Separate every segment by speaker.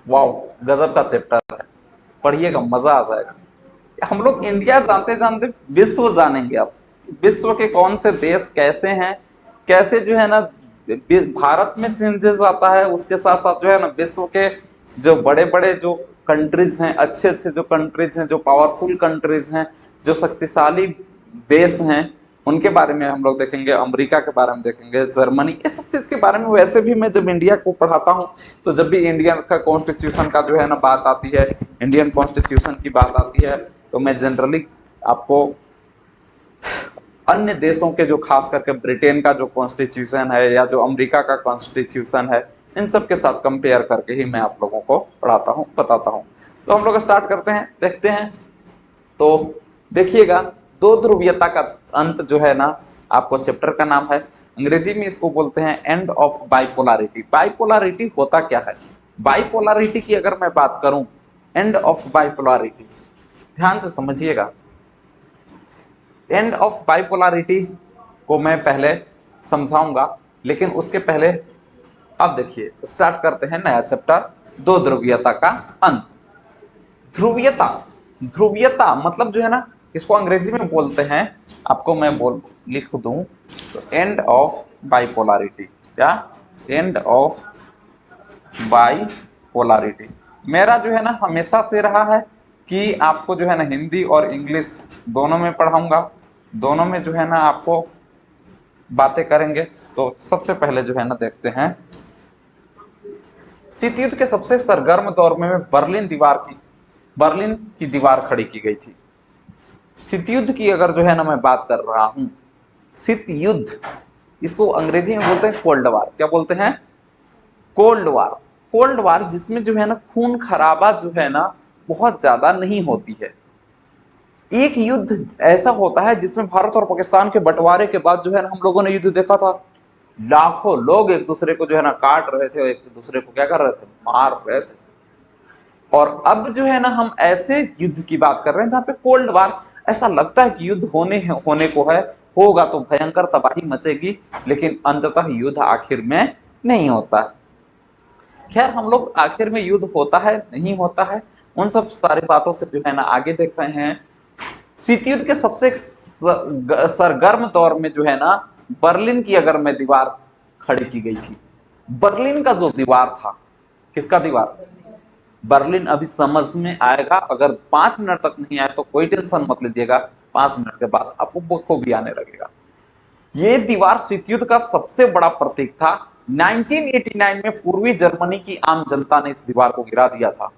Speaker 1: वाह, गजब का चैप्टर है, पढ़िएगा मजा आ जाएगा। हम लोग इंडिया जानते जानते विश्व जानेंगे अब। विश्व के कौन से देश कैसे हैं, कैसे जो है ना भारत में चेंजेस आता है, उसके साथ साथ जो है ना विश्व के जो बड़े बड़े जो कंट्रीज हैं, अच्छे अच्छे जो कंट्रीज हैं, जो पावरफुल कंट्रीज हैं, जो शक्तिशाली देश हैं, उनके बारे में हम लोग देखेंगे। अमेरिका के बारे में देखेंगे, जर्मनी, ये सब चीज के बारे में। वैसे भी मैं जब इंडिया को पढ़ाता हूँ तो जब भी इंडिया का कॉन्स्टिट्यूशन का जो है ना बात आती है, इंडियन कॉन्स्टिट्यूशन की बात आती है, तो मैं जनरली आपको अन्य देशों के जो खास करके ब्रिटेन का जो कॉन्स्टिट्यूशन है या जो अमेरिका का कॉन्स्टिट्यूशन है, इन सब के साथ कंपेयर करके ही मैं आप लोगों को पढ़ाता हूँ, बताता हूँ। तो हम लोग स्टार्ट करते हैं, देखते हैं। तो देखिएगा, दो ध्रुवीयता का अंत जो है ना, आपको चैप्टर का नाम है, अंग्रेजी में इसको बोलते हैं एंड ऑफ बाइपोलरिटी। बाइपोलरिटी होता क्या है? बाइपोलरिटी की अगर मैं बात करूं, एंड ऑफ बाइपोलरिटी, ध्यान से समझिएगा। एंड ऑफ बाइपोलरिटी को मैं पहले समझाऊंगा, लेकिन उसके पहले अब देखिए स्टार्ट करते हैं नया चैप्टर, दो ध्रुवीयता का अंत। ध्रुवीयता, ध्रुवीयता मतलब जो है ना, इसको अंग्रेजी में बोलते हैं, आपको मैं बोल लिख दूं तो एंड ऑफ बाइपोलरिटी, क्या? End of bipolarity. मेरा जो है ना हमेशा से रहा है कि आपको जो है ना हिंदी और इंग्लिश दोनों में पढ़ाऊंगा, दोनों में जो है ना आपको बातें करेंगे। तो सबसे पहले जो है ना देखते हैं, शीत युद्ध के सबसे सरगर्म दौर में बर्लिन की दीवार खड़ी की गई थी। शीत युद्ध की अगर जो है ना मैं बात कर रहा हूं, शीत युद्ध, इसको अंग्रेजी में बोलते हैं कोल्ड वार। क्या बोलते हैं? Cold war. कोल्ड वार जिसमें जो है ना खून खराबा जो है ना बहुत ज्यादा नहीं होती है। एक युद्ध ऐसा होता है जिसमें भारत और पाकिस्तान के बंटवारे के बाद जो है ना हम लोगों ने युद्ध देखा था, लाखों लोग एक दूसरे को जो है ना काट रहे थे, एक दूसरे को क्या कर रहे थे? मार रहे थे। और अब जो है ना हम ऐसे युद्ध की बात कर रहे हैं जहां पे कोल्ड वार, ऐसा लगता है कि युद्ध होने को है, होगा तो भयंकर तबाही मचेगी, लेकिन अंततः युद्ध आखिर में नहीं होता। खैर, हम लोग आखिर में युद्ध होता है नहीं होता है, उन सब सारी बातों से जो है ना आगे देख रहे हैं। शीत युद्ध के सबसे सरगर्म दौर में जो है ना बर्लिन की अगर मैं दीवार खड़ी की गई थी, बर्लिन का जो दीवार था, किसका दीवार? बर्लिन। अभी समझ में आएगा, अगर 5 मिनट तक नहीं आए तो कोई टेंशन मत लीजिएगा, 5 मिनट के बाद आपको बखूबी आने लगेगा। ये दीवार शीत युद्ध का सबसे बड़ा प्रतीक था। 1989 में पूर्वी जर्मनी की आम जनता ने इस दीवार को गिरा दिया था।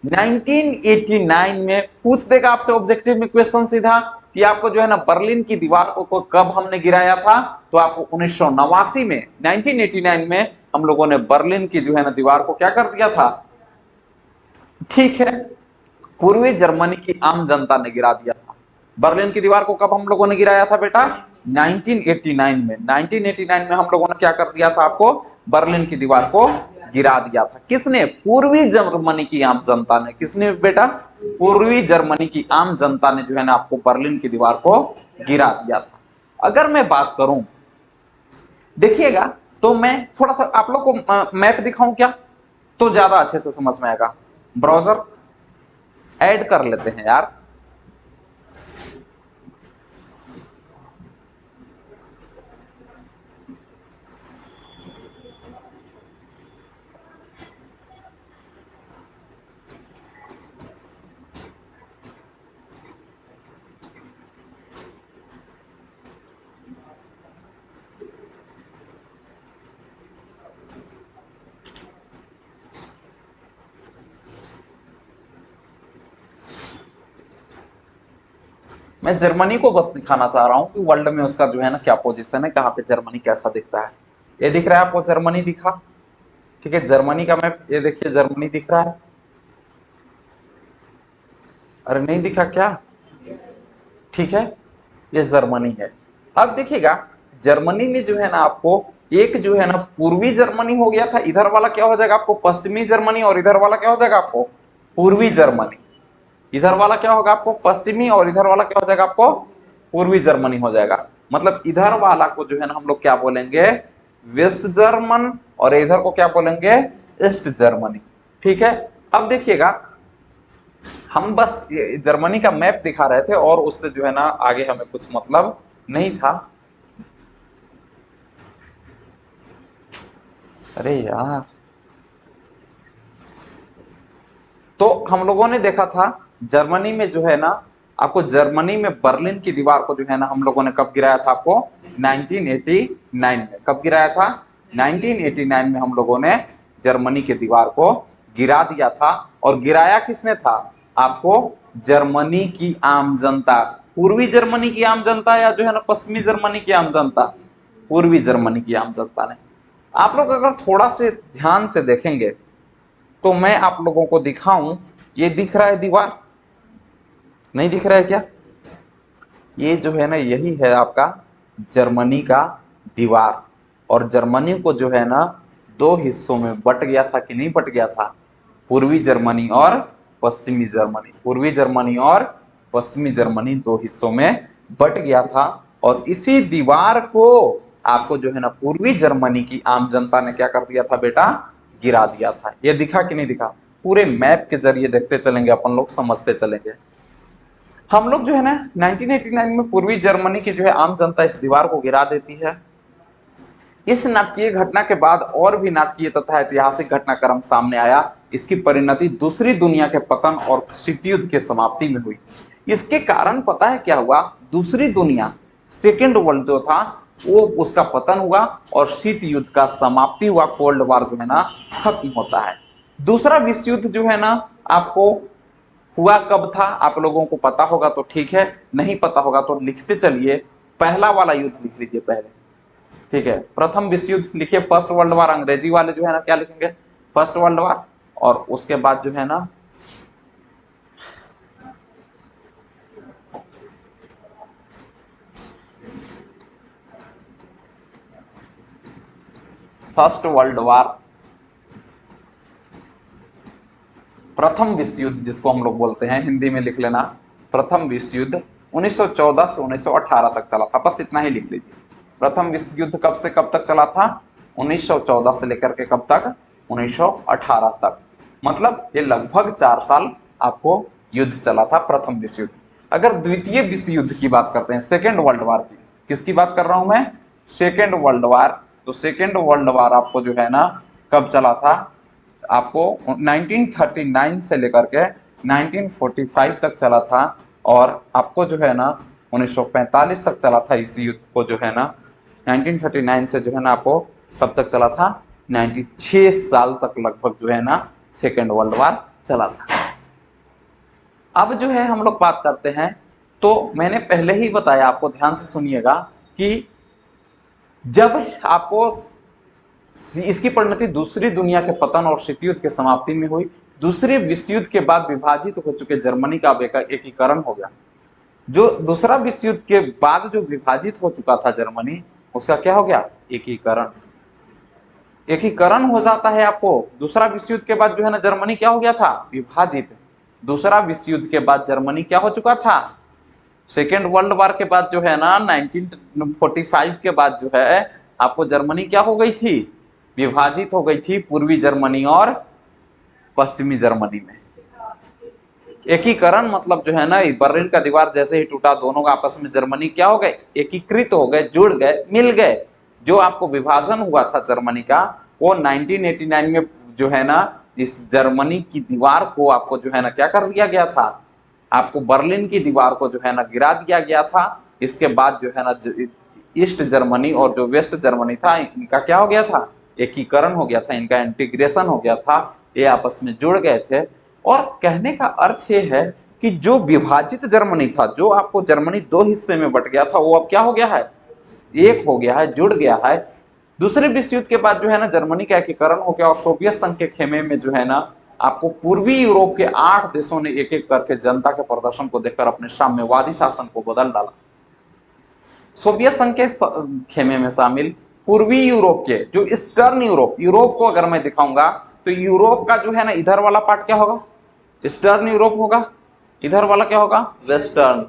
Speaker 1: 1989 में पूछ देगा आपसे ऑब्जेक्टिव में क्वेश्चन सीधा कि आपको जो है ना बर्लिन की दीवार को कब हमने गिराया था, तो आपको 1989 में, 1989 में हम लोगों ने बर्लिन की जो है ना दीवार को क्या कर दिया था? ठीक है, पूर्वी जर्मनी की आम जनता ने गिरा दिया था। बर्लिन की दीवार को कब हम लोगों ने गिराया था बेटा? 1989 में। 1989 में हम लोगों ने क्या कर दिया था? आपको बर्लिन की दीवार को गिरा दिया था। किसने? पूर्वी जर्मनी की आम जनता ने। किसने बेटा? पूर्वी जर्मनी की आम जनता ने जो है ना आपको बर्लिन की दीवार को गिरा दिया था। अगर मैं बात करूं, देखिएगा, तो मैं थोड़ा सा आप लोग को मैप दिखाऊं क्या, तो ज्यादा अच्छे से समझ में आएगा। ब्राउजर ऐड कर लेते हैं यार। मैं जर्मनी को बस दिखाना चाह रहा हूं कि वर्ल्ड में उसका जो है ना क्या पोजीशन है, कहां पे जर्मनी कैसा दिखता है। ये दिख रहा है आपको? जर्मनी दिखा? ठीक है, जर्मनी का मैप ये देखिए, जर्मनी दिख रहा है? अरे नहीं दिखा क्या? ठीक है, ये जर्मनी है। अब देखिएगा, जर्मनी में जो है ना आपको एक जो है ना पूर्वी जर्मनी हो गया था, इधर वाला क्या हो जाएगा आपको? पश्चिमी जर्मनी। और इधर वाला क्या हो जाएगा आपको? पूर्वी जर्मनी। इधर वाला क्या होगा आपको? पश्चिमी। और इधर वाला क्या हो जाएगा आपको? पूर्वी जर्मनी हो जाएगा। मतलब इधर वाला को जो है ना हम लोग क्या बोलेंगे? West German. और इधर को क्या बोलेंगे? East Germany. ठीक है, अब देखिएगा, हम बस जर्मनी का मैप दिखा रहे थे और उससे जो है ना आगे हमें कुछ मतलब नहीं था। अरे यार, तो हम लोगों ने देखा था जर्मनी में जो है ना, आपको जर्मनी में बर्लिन की दीवार को जो है ना हम लोगों ने कब गिराया था, आपको 1989 में। कब गिराया था? 1989 में हम लोगों ने जर्मनी की दीवार को गिरा दिया था। और गिराया किसने था? आपको जर्मनी की आम जनता। पूर्वी जर्मनी की आम जनता या जो है ना पश्चिमी जर्मनी की आम जनता? पूर्वी जर्मनी की आम जनता ने। आप लोग अगर थोड़ा से ध्यान से देखेंगे तो मैं आप लोगों को दिखाऊं, ये दिख रहा है दीवार? नहीं दिख रहा है क्या? ये जो है ना यही है आपका जर्मनी का दीवार। और जर्मनी को जो है ना दो हिस्सों में बट गया था कि नहीं बट गया था? पूर्वी जर्मनी और पश्चिमी जर्मनी। पूर्वी जर्मनी और पश्चिमी जर्मनी दो हिस्सों में बट गया था। और इसी दीवार को आपको जो है ना पूर्वी जर्मनी की आम जनता ने क्या कर दिया था बेटा? गिरा दिया था। ये दिखा कि नहीं दिखा? पूरे मैप के जरिए देखते चलेंगे अपन लोग, समझते चलेंगे। हम लोग जो है ना 1989 में पूर्वी जर्मनी की जो है आम जनता इस दीवार को गिरा देती है। इस नाटकीय घटना के बाद और भी नाटकीय तथा ऐतिहासिक घटनाक्रम सामने आया। इसकी परिणति दूसरी दुनिया के पतन और शीत युद्ध के समाप्ति में हुई। इसके कारण पता है क्या हुआ? दूसरी दुनिया, सेकेंड वर्ल्ड जो था वो उसका पतन हुआ और शीत युद्ध का समाप्ति हुआ। कोल्ड वार जो है ना खत्म होता है। दूसरा विश्व युद्ध जो है ना आपको हुआ कब था? आप लोगों को पता होगा तो ठीक है, नहीं पता होगा तो लिखते चलिए। पहला वाला युद्ध लिख लीजिए पहले, ठीक है। प्रथम विश्व युद्ध लिखिए, फर्स्ट वर्ल्ड वार। अंग्रेजी वाले जो है ना क्या लिखेंगे? First world war. और उसके बाद जो है ना फर्स्ट वर्ल्ड वार, प्रथम विश्व युद्ध जिसको हम लोग बोलते हैं, हिंदी में लिख लेना प्रथम विश्व युद्ध 1914 से 1918 तक चला था। बस इतना ही लिख लीजिए। प्रथम विश्व युद्ध कब से कब तक चला था? 1914 से लेकर के कब तक? 1918 तक। मतलब ये लगभग 4 साल आपको युद्ध चला था, प्रथम विश्व युद्ध। अगर द्वितीय विश्व युद्ध की बात करते हैं, सेकेंड वर्ल्ड वार की, किसकी बात कर रहा हूं मैं? Second world war. तो सेकेंड वर्ल्ड वार आपको जो है ना कब चला था? आपको 1939 से लेकर के 1945 तक चला था। और आपको जो है ना 1945 तक चला था इस युद्ध को जो है ना। 1939 से जो है ना आपको कब तक चला था? 96 साल तक लगभग जो है ना सेकेंड वर्ल्ड वार चला था। अब जो है हम लोग बात करते हैं, तो मैंने पहले ही बताया, आपको ध्यान से सुनिएगा, कि जब आपको इसकी परिणति दूसरी दुनिया के पतन और शीत युद्ध के समाप्ति में हुई। दूसरे विश्व युद्ध के बाद विभाजित हो चुके जर्मनी का एकीकरण हो गया। जो दूसरा विश्व युद्ध के बाद जो विभाजित हो चुका था जर्मनी, उसका क्या हो गया? एकीकरण। एकीकरण हो जाता है आपको। दूसरा विश्व युद्ध के बाद जो है ना जर्मनी क्या हो गया था? विभाजित। दूसरा विश्व युद्ध के बाद जर्मनी क्या हो चुका था? सेकेंड वर्ल्ड वार के बाद जो है ना 1945 के बाद जो है आपको जर्मनी क्या हो गई थी? विभाजित हो गई थी पूर्वी जर्मनी और पश्चिमी जर्मनी में। एकीकरण मतलब जो है ना बर्लिन का दीवार जैसे ही टूटा, दोनों आपस में जर्मनी क्या हो गए? एकीकृत हो गए, जुड़ गए, मिल गए। जो आपको विभाजन हुआ था जर्मनी का, वो 1989 में जो है ना इस जर्मनी की दीवार को आपको जो है ना क्या कर दिया गया था? आपको बर्लिन की दीवार को जो है ना गिरा दिया गया था। इसके बाद जो है ना ईस्ट जर्मनी और जो वेस्ट जर्मनी था, इनका क्या हो गया था? एकीकरण हो गया था, इनका इंटीग्रेशन हो गया था, ये आपस में जुड़ गए थे। और कहने का अर्थ ये है कि जो विभाजित जर्मनी था, जो आपको जर्मनी दो हिस्से में बट गया था, वो अब क्या हो गया है? एक हो गया है, जुड़ गया है। दूसरे विश्व युद्ध के बाद जो है ना जर्मनी का एकीकरण हो गया और सोवियत संघ के खेमे में जो है ना आपको पूर्वी यूरोप के 8 देशों ने एक एक करके जनता के प्रदर्शन को देखकर अपने साम्यवादी शासन को बदल डाला। सोवियत संघ के खेमे में शामिल पूर्वी यूरोप के, जो ईस्टर्न यूरोप, यूरोप को अगर मैं दिखाऊंगा तो यूरोप का जो है ना इधर वाला पार्ट क्या होगा? ईस्टर्न यूरोप होगा। इधर वाला क्या होगा? वेस्टर्न।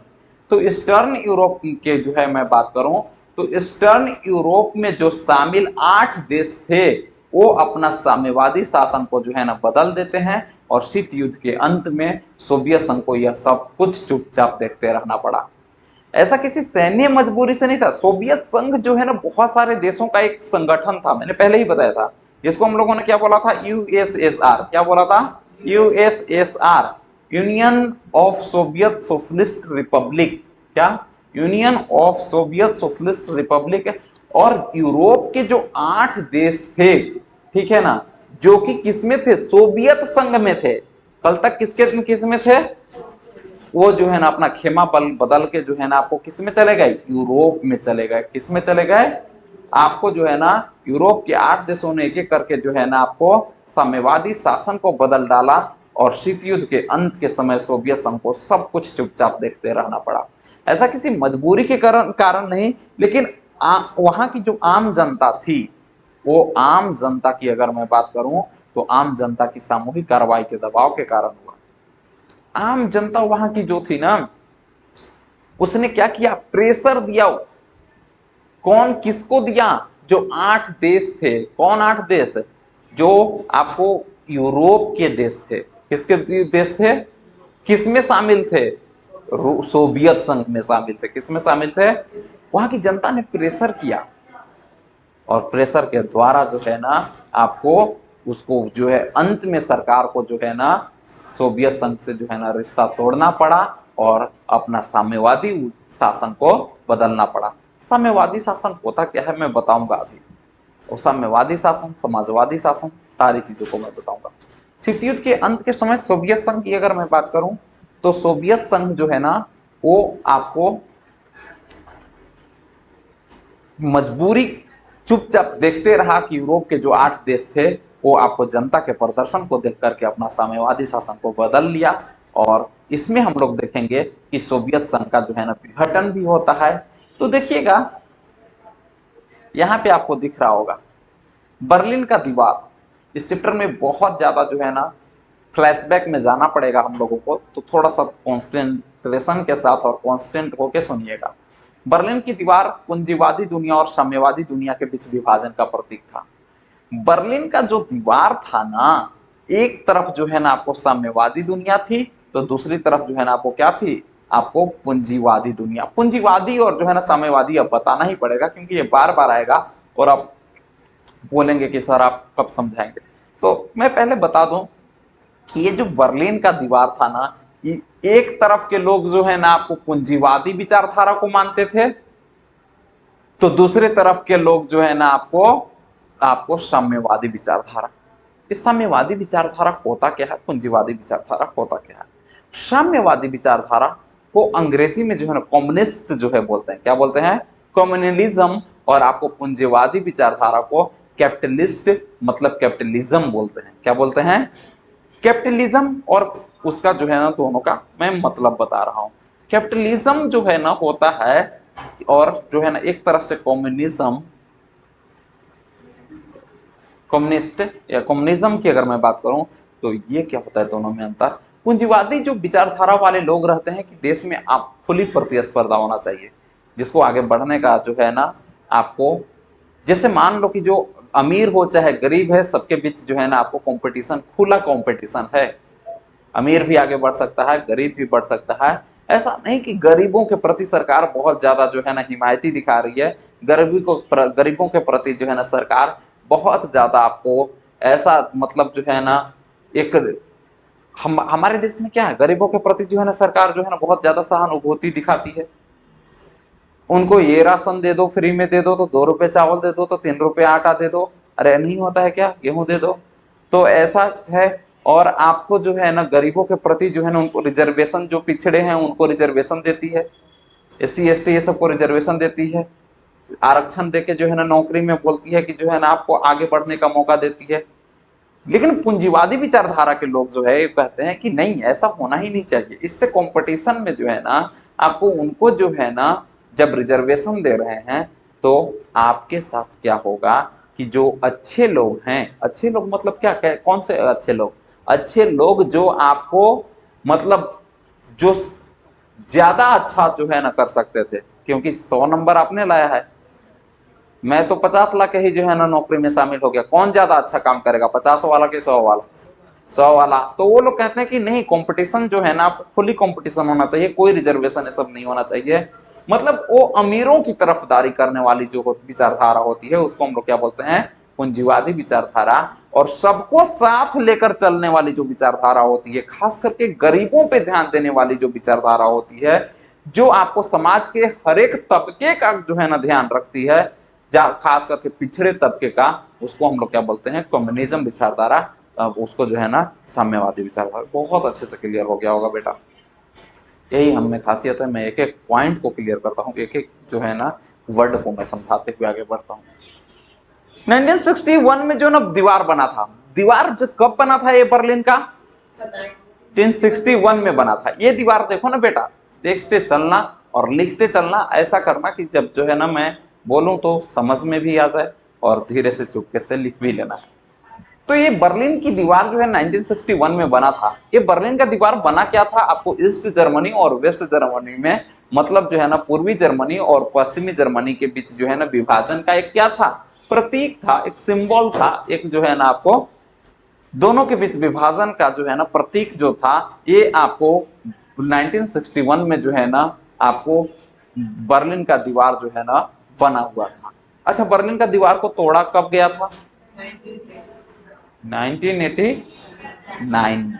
Speaker 1: तो ईस्टर्न यूरोप के जो है मैं बात करूं तो ईस्टर्न यूरोप में जो शामिल 8 देश थे, वो अपना साम्यवादी शासन को जो है ना बदल देते हैं और शीत युद्ध के अंत में सोवियत संघ को यह सब कुछ चुपचाप देखते रहना पड़ा। ऐसा किसी सैन्य मजबूरी से नहीं था। सोवियत संघ जो है ना बहुत सारे देशों का एक संगठन था, मैंने पहले ही बताया था, जिसको हम लोगों ने क्या बोला था, यूएसएसआर। क्या बोला था? USSR, union of Soviet socialist republic. क्या? Union of Soviet socialist republic. और यूरोप के जो 8 देश थे, ठीक है ना, जो कि किसमें थे? सोवियत संघ में थे। कल तक किस में थे? वो जो है ना अपना खेमा बल बदल के जो है ना आपको किस में चले गए? यूरोप में चले गए। किस में चले गए? आपको जो है ना यूरोप के 8 देशों ने एक एक करके जो है ना आपको साम्यवादी शासन को बदल डाला और शीत युद्ध के अंत के समय सोवियत संघ को सब कुछ चुपचाप देखते रहना पड़ा। ऐसा किसी मजबूरी के कारण नहीं, लेकिन वहां की जो आम जनता थी, वो आम जनता की अगर मैं बात करूं तो आम जनता की सामूहिक कार्रवाई के दबाव के कारण हुआ। आम जनता वहां की जो थी ना, उसने क्या किया? प्रेशर दिया। कौन किसको दिया? जो 8 देश थे। कौन 8 देश? जो आपको यूरोप के देश थे। किसके देश थे? किसमें शामिल थे? सोवियत संघ में शामिल थे। किसमें शामिल थे? वहां की जनता ने प्रेशर किया और प्रेशर के द्वारा जो है ना आपको उसको जो है अंत में सरकार को जो है ना सोवियत संघ से जो है ना रिश्ता तोड़ना पड़ा और अपना साम्यवादी शासन को बदलना पड़ा। साम्यवादी शासन होता क्या है मैं बताऊंगा अभी। और साम्यवादी शासन, समाजवादी शासन, सारी चीजों को मैं बताऊंगा। शीत युद्ध के अंत के समय सोवियत संघ की अगर मैं बात करूं तो सोवियत संघ जो है ना वो आपको मजबूरी चुपचाप देखते रहा कि यूरोप के जो 8 देश थे वो आपको जनता के प्रदर्शन को देख करके अपना साम्यवादी शासन को बदल लिया। और इसमें हम लोग देखेंगे कि सोवियत संघ का जो है ना विघटन भी होता है। तो देखिएगा यहाँ पे आपको दिख रहा होगा बर्लिन का दीवार। इस चैप्टर में बहुत ज्यादा जो है ना फ्लैशबैक में जाना पड़ेगा हम लोगों को, तो थोड़ा सा कॉन्सेंट्रेशन के साथ और कॉन्स्टेंट होके सुनिएगा। बर्लिन की दीवार पूंजीवादी दुनिया और साम्यवादी दुनिया के बीच विभाजन का प्रतीक था। बर्लिन का जो दीवार था ना, एक तरफ जो है ना आपको साम्यवादी दुनिया थी, तो दूसरी तरफ जो है ना आपको क्या थी? आपको पूंजीवादी दुनिया। पूंजीवादी और जो है ना साम्यवादी अब बताना ही पड़ेगा क्योंकि ये बार बार आएगा और आप बोलेंगे कि सर आप कब समझाएंगे। तो मैं पहले बता दूं कि ये जो बर्लिन का दीवार था ना, ये एक तरफ के लोग जो है ना आपको पूंजीवादी विचारधारा को मानते थे, तो दूसरे तरफ के लोग जो है ना आपको आपको साम्यवादी विचारधारा। इस साम्यवादी विचारधारा होता क्या है? पूंजीवादी विचारधारा होता क्या है? साम्यवादी विचारधारा को अंग्रेजी में जो है ना कम्युनिस्ट जो है बोलते हैं। क्या बोलते हैं? कम्युनलिज्म। और आपको पूंजीवादी विचारधारा को कैपिटलिस्ट मतलब कैपिटलिज्म बोलते हैं। क्या बोलते हैं? कैपिटलिज्म। और उसका जो है ना दोनों का मैं मतलब बता रहा हूं। कैपिटलिज्म जो है ना होता है और जो है ना एक तरह से कम्युनिज्म, कम्युनिस्ट या कम्युनिज्म की अगर मैं बात करूं तो ये क्या होता है दोनों में अंतर। पूंजीवादी जो विचारधारा वाले लोग रहते हैं कि देश में आप खुली प्रतिस्पर्धा होना चाहिए, जिसको आगे बढ़ने का जो है ना आपको, जैसे मान लो कि जो अमीर हो चाहे गरीब है, सबके बीच जो है ना आपको कंपटीशन, खुला कंपटीशन है। अमीर भी आगे बढ़ सकता है, गरीब भी बढ़ सकता है। ऐसा नहीं कि गरीबों के प्रति सरकार बहुत ज्यादा जो है ना हिमायती दिखा रही है। गरीबों के प्रति जो है ना सरकार बहुत ज्यादा आपको ऐसा मतलब जो है ना एक हमारे देश में क्या है, गरीबों के प्रति जो है ना सरकार जो है ना बहुत ज्यादा सहानुभूति दिखाती है। उनको ये राशन दे दो, फ्री में दे दो, तो 2 रुपए चावल दे दो, तो 3 रुपए आटा दे दो। अरे नहीं होता है क्या? गेहूं दे दो। तो ऐसा है। और आपको जो है ना गरीबों के प्रति जो है ना उनको रिजर्वेशन, जो पिछड़े हैं उनको रिजर्वेशन देती है। SC ST ये सबको रिजर्वेशन देती है। आरक्षण देके जो है ना नौकरी में बोलती है कि जो है ना आपको आगे बढ़ने का मौका देती है। लेकिन पूंजीवादी विचारधारा के लोग जो है ये कहते हैं कि नहीं, ऐसा होना ही नहीं चाहिए। इससे कंपटीशन में जो है ना आपको उनको जो है ना जब रिजर्वेशन दे रहे हैं तो आपके साथ क्या होगा कि जो अच्छे लोग हैं, अच्छे लोग मतलब क्या कौन से अच्छे लोग? अच्छे लोग जो आपको मतलब जो ज्यादा अच्छा जो है ना कर सकते थे, क्योंकि 100 नंबर आपने लाया है, मैं तो 50 लाख के ही जो है ना नौकरी में शामिल हो गया, कौन ज्यादा अच्छा काम करेगा, 50 वाला कि 100 वाला? 100 वाला। तो वो लोग कहते हैं कि नहीं, कंपटीशन जो है ना खुली कंपटीशन होना चाहिए, कोई रिजर्वेशन ये सब नहीं होना चाहिए। मतलब वो अमीरों की तरफदारी करने वाली जो विचारधारा होती है उसको हम लोग क्या बोलते हैं, पूंजीवादी विचारधारा। और सबको साथ लेकर चलने वाली जो विचारधारा होती है, खास करके गरीबों पे ध्यान देने वाली जो विचारधारा होती है, जो आपको समाज के हर एक तबके का जो है ना ध्यान रखती है, खास करके पिछड़े तबके का, उसको हम लोग क्या बोलते हैं, कम्युनिज्म विचारधारा। उसको जो है ना साम्यवादी विचारधारा। बहुत अच्छे से क्लियर हो गया होगा बेटा। यही हम में खासियत है, मैं एक एक पॉइंट को क्लियर करता हूँ, एक एक जो है ना वर्ड को मैं समझाते हुए आगे बढ़ता हूँ। 1961 में जो ना दीवार बना था, दीवार कब बना था ये बर्लिन का? 1961 में बना था। ये दीवार देखो ना बेटा, देखते चलना और लिखते चलना, ऐसा करना कि जब जो है ना मैं बोलूं तो समझ में भी आ जाए और धीरे से चुपके से लिख भी लेना है। तो ये बर्लिन की दीवार जो है 1961 में बना था। ये बर्लिन का दीवार बना क्या था, आपको ईस्ट जर्मनी और वेस्ट जर्मनी में, मतलब जो है ना पूर्वी जर्मनी और पश्चिमी जर्मनी के बीच जो है ना विभाजन का एक क्या था, प्रतीक था, एक सिंबल था, एक जो है ना आपको दोनों के बीच विभाजन का जो है ना प्रतीक जो था, ये आपको 1961 में जो है ना आपको बर्लिन का दीवार जो है ना बना हुआ था। अच्छा, बर्लिन का दीवार को तोड़ा कब गया था? 1989।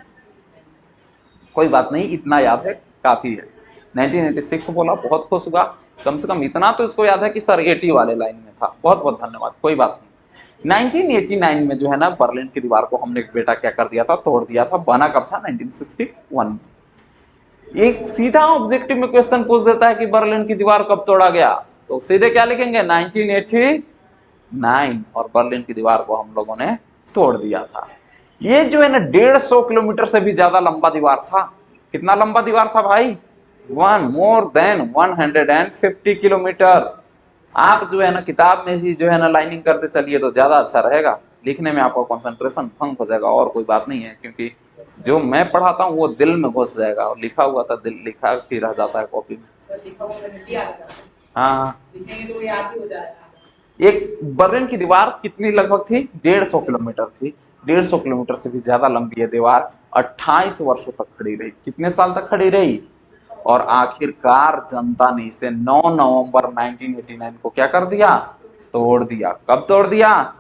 Speaker 1: कोई बात नहीं, इतना याद है काफी है। 1986 बोला, बहुत खुश हुआ। कम से कम इतना तो इसको याद है कि सर 80 वाले लाइन में था। बहुत बहुत धन्यवाद, कोई बात नहीं। 1989 में जो है ना बर्लिन की दीवार को हमने बेटा क्या कर दिया था, तोड़ दिया था। बना कब था? 1961 में। एक सीधा ऑब्जेक्टिव में क्वेश्चन पूछ देता है कि बर्लिन की दीवार कब तोड़ा गया, तो सीधे क्या लिखेंगे? 1989। और बर्लिन की दीवार को हम लोगों ने तोड़ दिया था। ये जो है ना 150 किलोमीटर से भी ज्यादा लंबा दीवार था। कितना लंबा दीवार था भाई? 150 किलोमीटर। आप जो है ना किताब में ही जो है ना लाइनिंग करते चलिए तो ज्यादा अच्छा रहेगा, लिखने में आपका कंसंट्रेशन भंग हो जाएगा। और कोई बात नहीं है, क्योंकि जो मैं पढ़ाता हूँ वो दिल में घुस जाएगा, और लिखा हुआ था दिल लिखा ही रह जाता है कॉपी में। हाँ, एक बर्लिन की दीवार कितनी लगभग थी? 150 किलोमीटर थी। 150 किलोमीटर से भी ज्यादा लंबी है दीवार। 28 वर्षों तक खड़ी रही। कितने साल तक खड़ी रही? और आखिरकार जनता ने इसे 9 नवंबर 1989 को क्या कर दिया? तोड़ दिया। कब तोड़ दिया?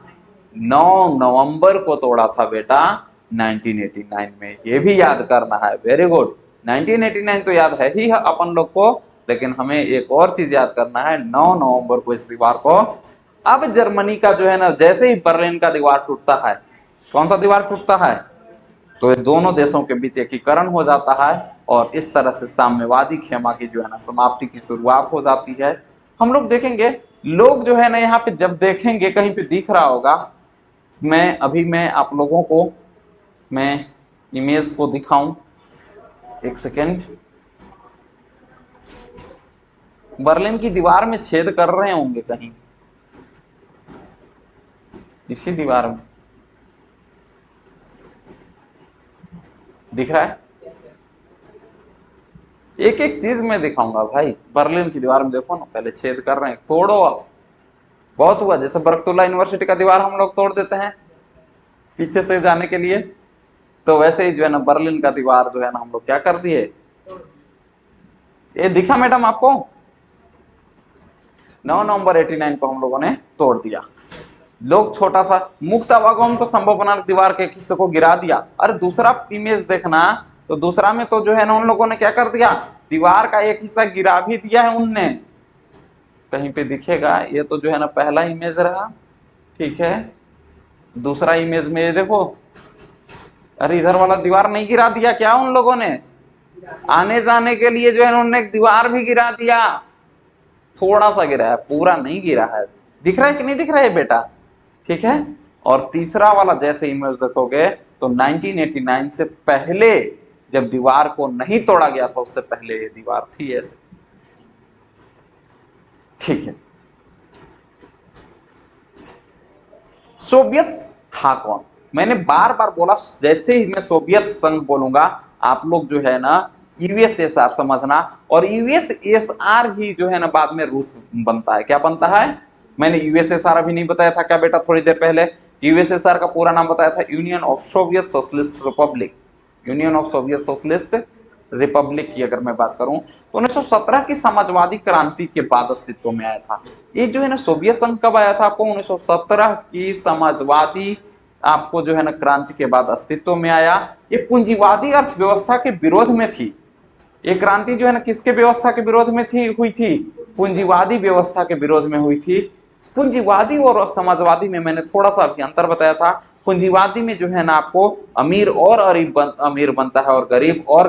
Speaker 1: 9 नवंबर को तोड़ा था बेटा, 1989 में। ये भी याद करना है। Very good. 1989 तो याद है ही अपन लोग को, लेकिन हमें एक और चीज याद करना है, 9 नवंबर को इस दीवार को। अब जर्मनी का जो है ना, जैसे ही बर्लिन का दीवार टूटता है, कौन सा दीवार टूटता है? तो ये दोनों देशों के बीच एकीकरण हो जाता है, और इस तरह से साम्यवादी खेमा की जो है ना समाप्ति की शुरुआत हो जाती है। हम लोग देखेंगे, लोग जो है ना यहाँ पे जब देखेंगे, कहीं पे दिख रहा होगा, मैं आप लोगों को मैं इमेज को दिखाऊं, एक सेकेंड। बर्लिन की दीवार में छेद कर रहे होंगे कहीं, इसी दीवार में दिख रहा है। एक एक चीज मैं दिखाऊंगा भाई। बर्लिन की दीवार में देखो ना, पहले छेद कर रहे हैं, तोड़ो अब। बहुत हुआ, जैसे बरकतुल्ला यूनिवर्सिटी का दीवार हम लोग तोड़ देते हैं पीछे से जाने के लिए, तो वैसे ही जो है ना बर्लिन का दीवार जो है ना हम लोग क्या कर दिए। ये दिखा मैडम आपको? 9 नवंबर 89 को हम लोगों ने तोड़ दिया। लोग छोटा सा मुक्त आवागमन को संभव बना दीवार के एक हिस्से को गिरा दिया। अरे दूसरा इमेज देखना, तो दूसरा में तो जो है ना उन लोगों ने क्या कर दिया, दीवार का एक हिस्सा गिरा भी दिया है उनने। कहीं पे दिखेगा? ये तो जो है ना पहला इमेज रहा, ठीक है। दूसरा इमेज में ये देखो, अरे इधर वाला दीवार नहीं गिरा दिया क्या उन लोगों ने? आने जाने के लिए जो है उन्होंने एक दीवार भी गिरा दिया। थोड़ा सा गिरा है, पूरा नहीं गिरा है। दिख रहा है कि नहीं दिख रहा है बेटा? ठीक है। और तीसरा वाला जैसे इमेज देखोगे तो 1989 से पहले, जब दीवार को नहीं तोड़ा गया था, उससे पहले ये दीवार थी ऐसे, ठीक है। सोवियत था कौन? मैंने बार बार बोला, जैसे ही मैं सोवियत संघ बोलूंगा आप लोग जो है ना यूएसएसआर समझना, और यूएसएसआर ही जो है ना बाद में रूस बनता है। क्या बनता है? मैंने यूएसएसआर अभी नहीं बताया था क्या बेटा थोड़ी देर पहले? यूएसएसआर का पूरा नाम बताया था union of Soviet socialist Republic. Union of Soviet socialist Republic की अगर मैं बात करूं तो 1917 की समाजवादी क्रांति के बाद अस्तित्व में आया था। ये जो है ना सोवियत संघ कब आया था आपको? 1917 की समाजवादी आपको जो है ना क्रांति के बाद अस्तित्व में आया। ये पूंजीवादी अर्थव्यवस्था के विरोध में थी। ये क्रांति जो है ना किसके व्यवस्था के विरोध में हुई थी? पूंजीवादी व्यवस्था के विरोध में हुई थी। पूंजीवादी और समाजवादी में मैंने थोड़ा सा अभी अंतर बताया था। पूंजीवादी में जो है ना आपको अमीर और अमीर बनता है और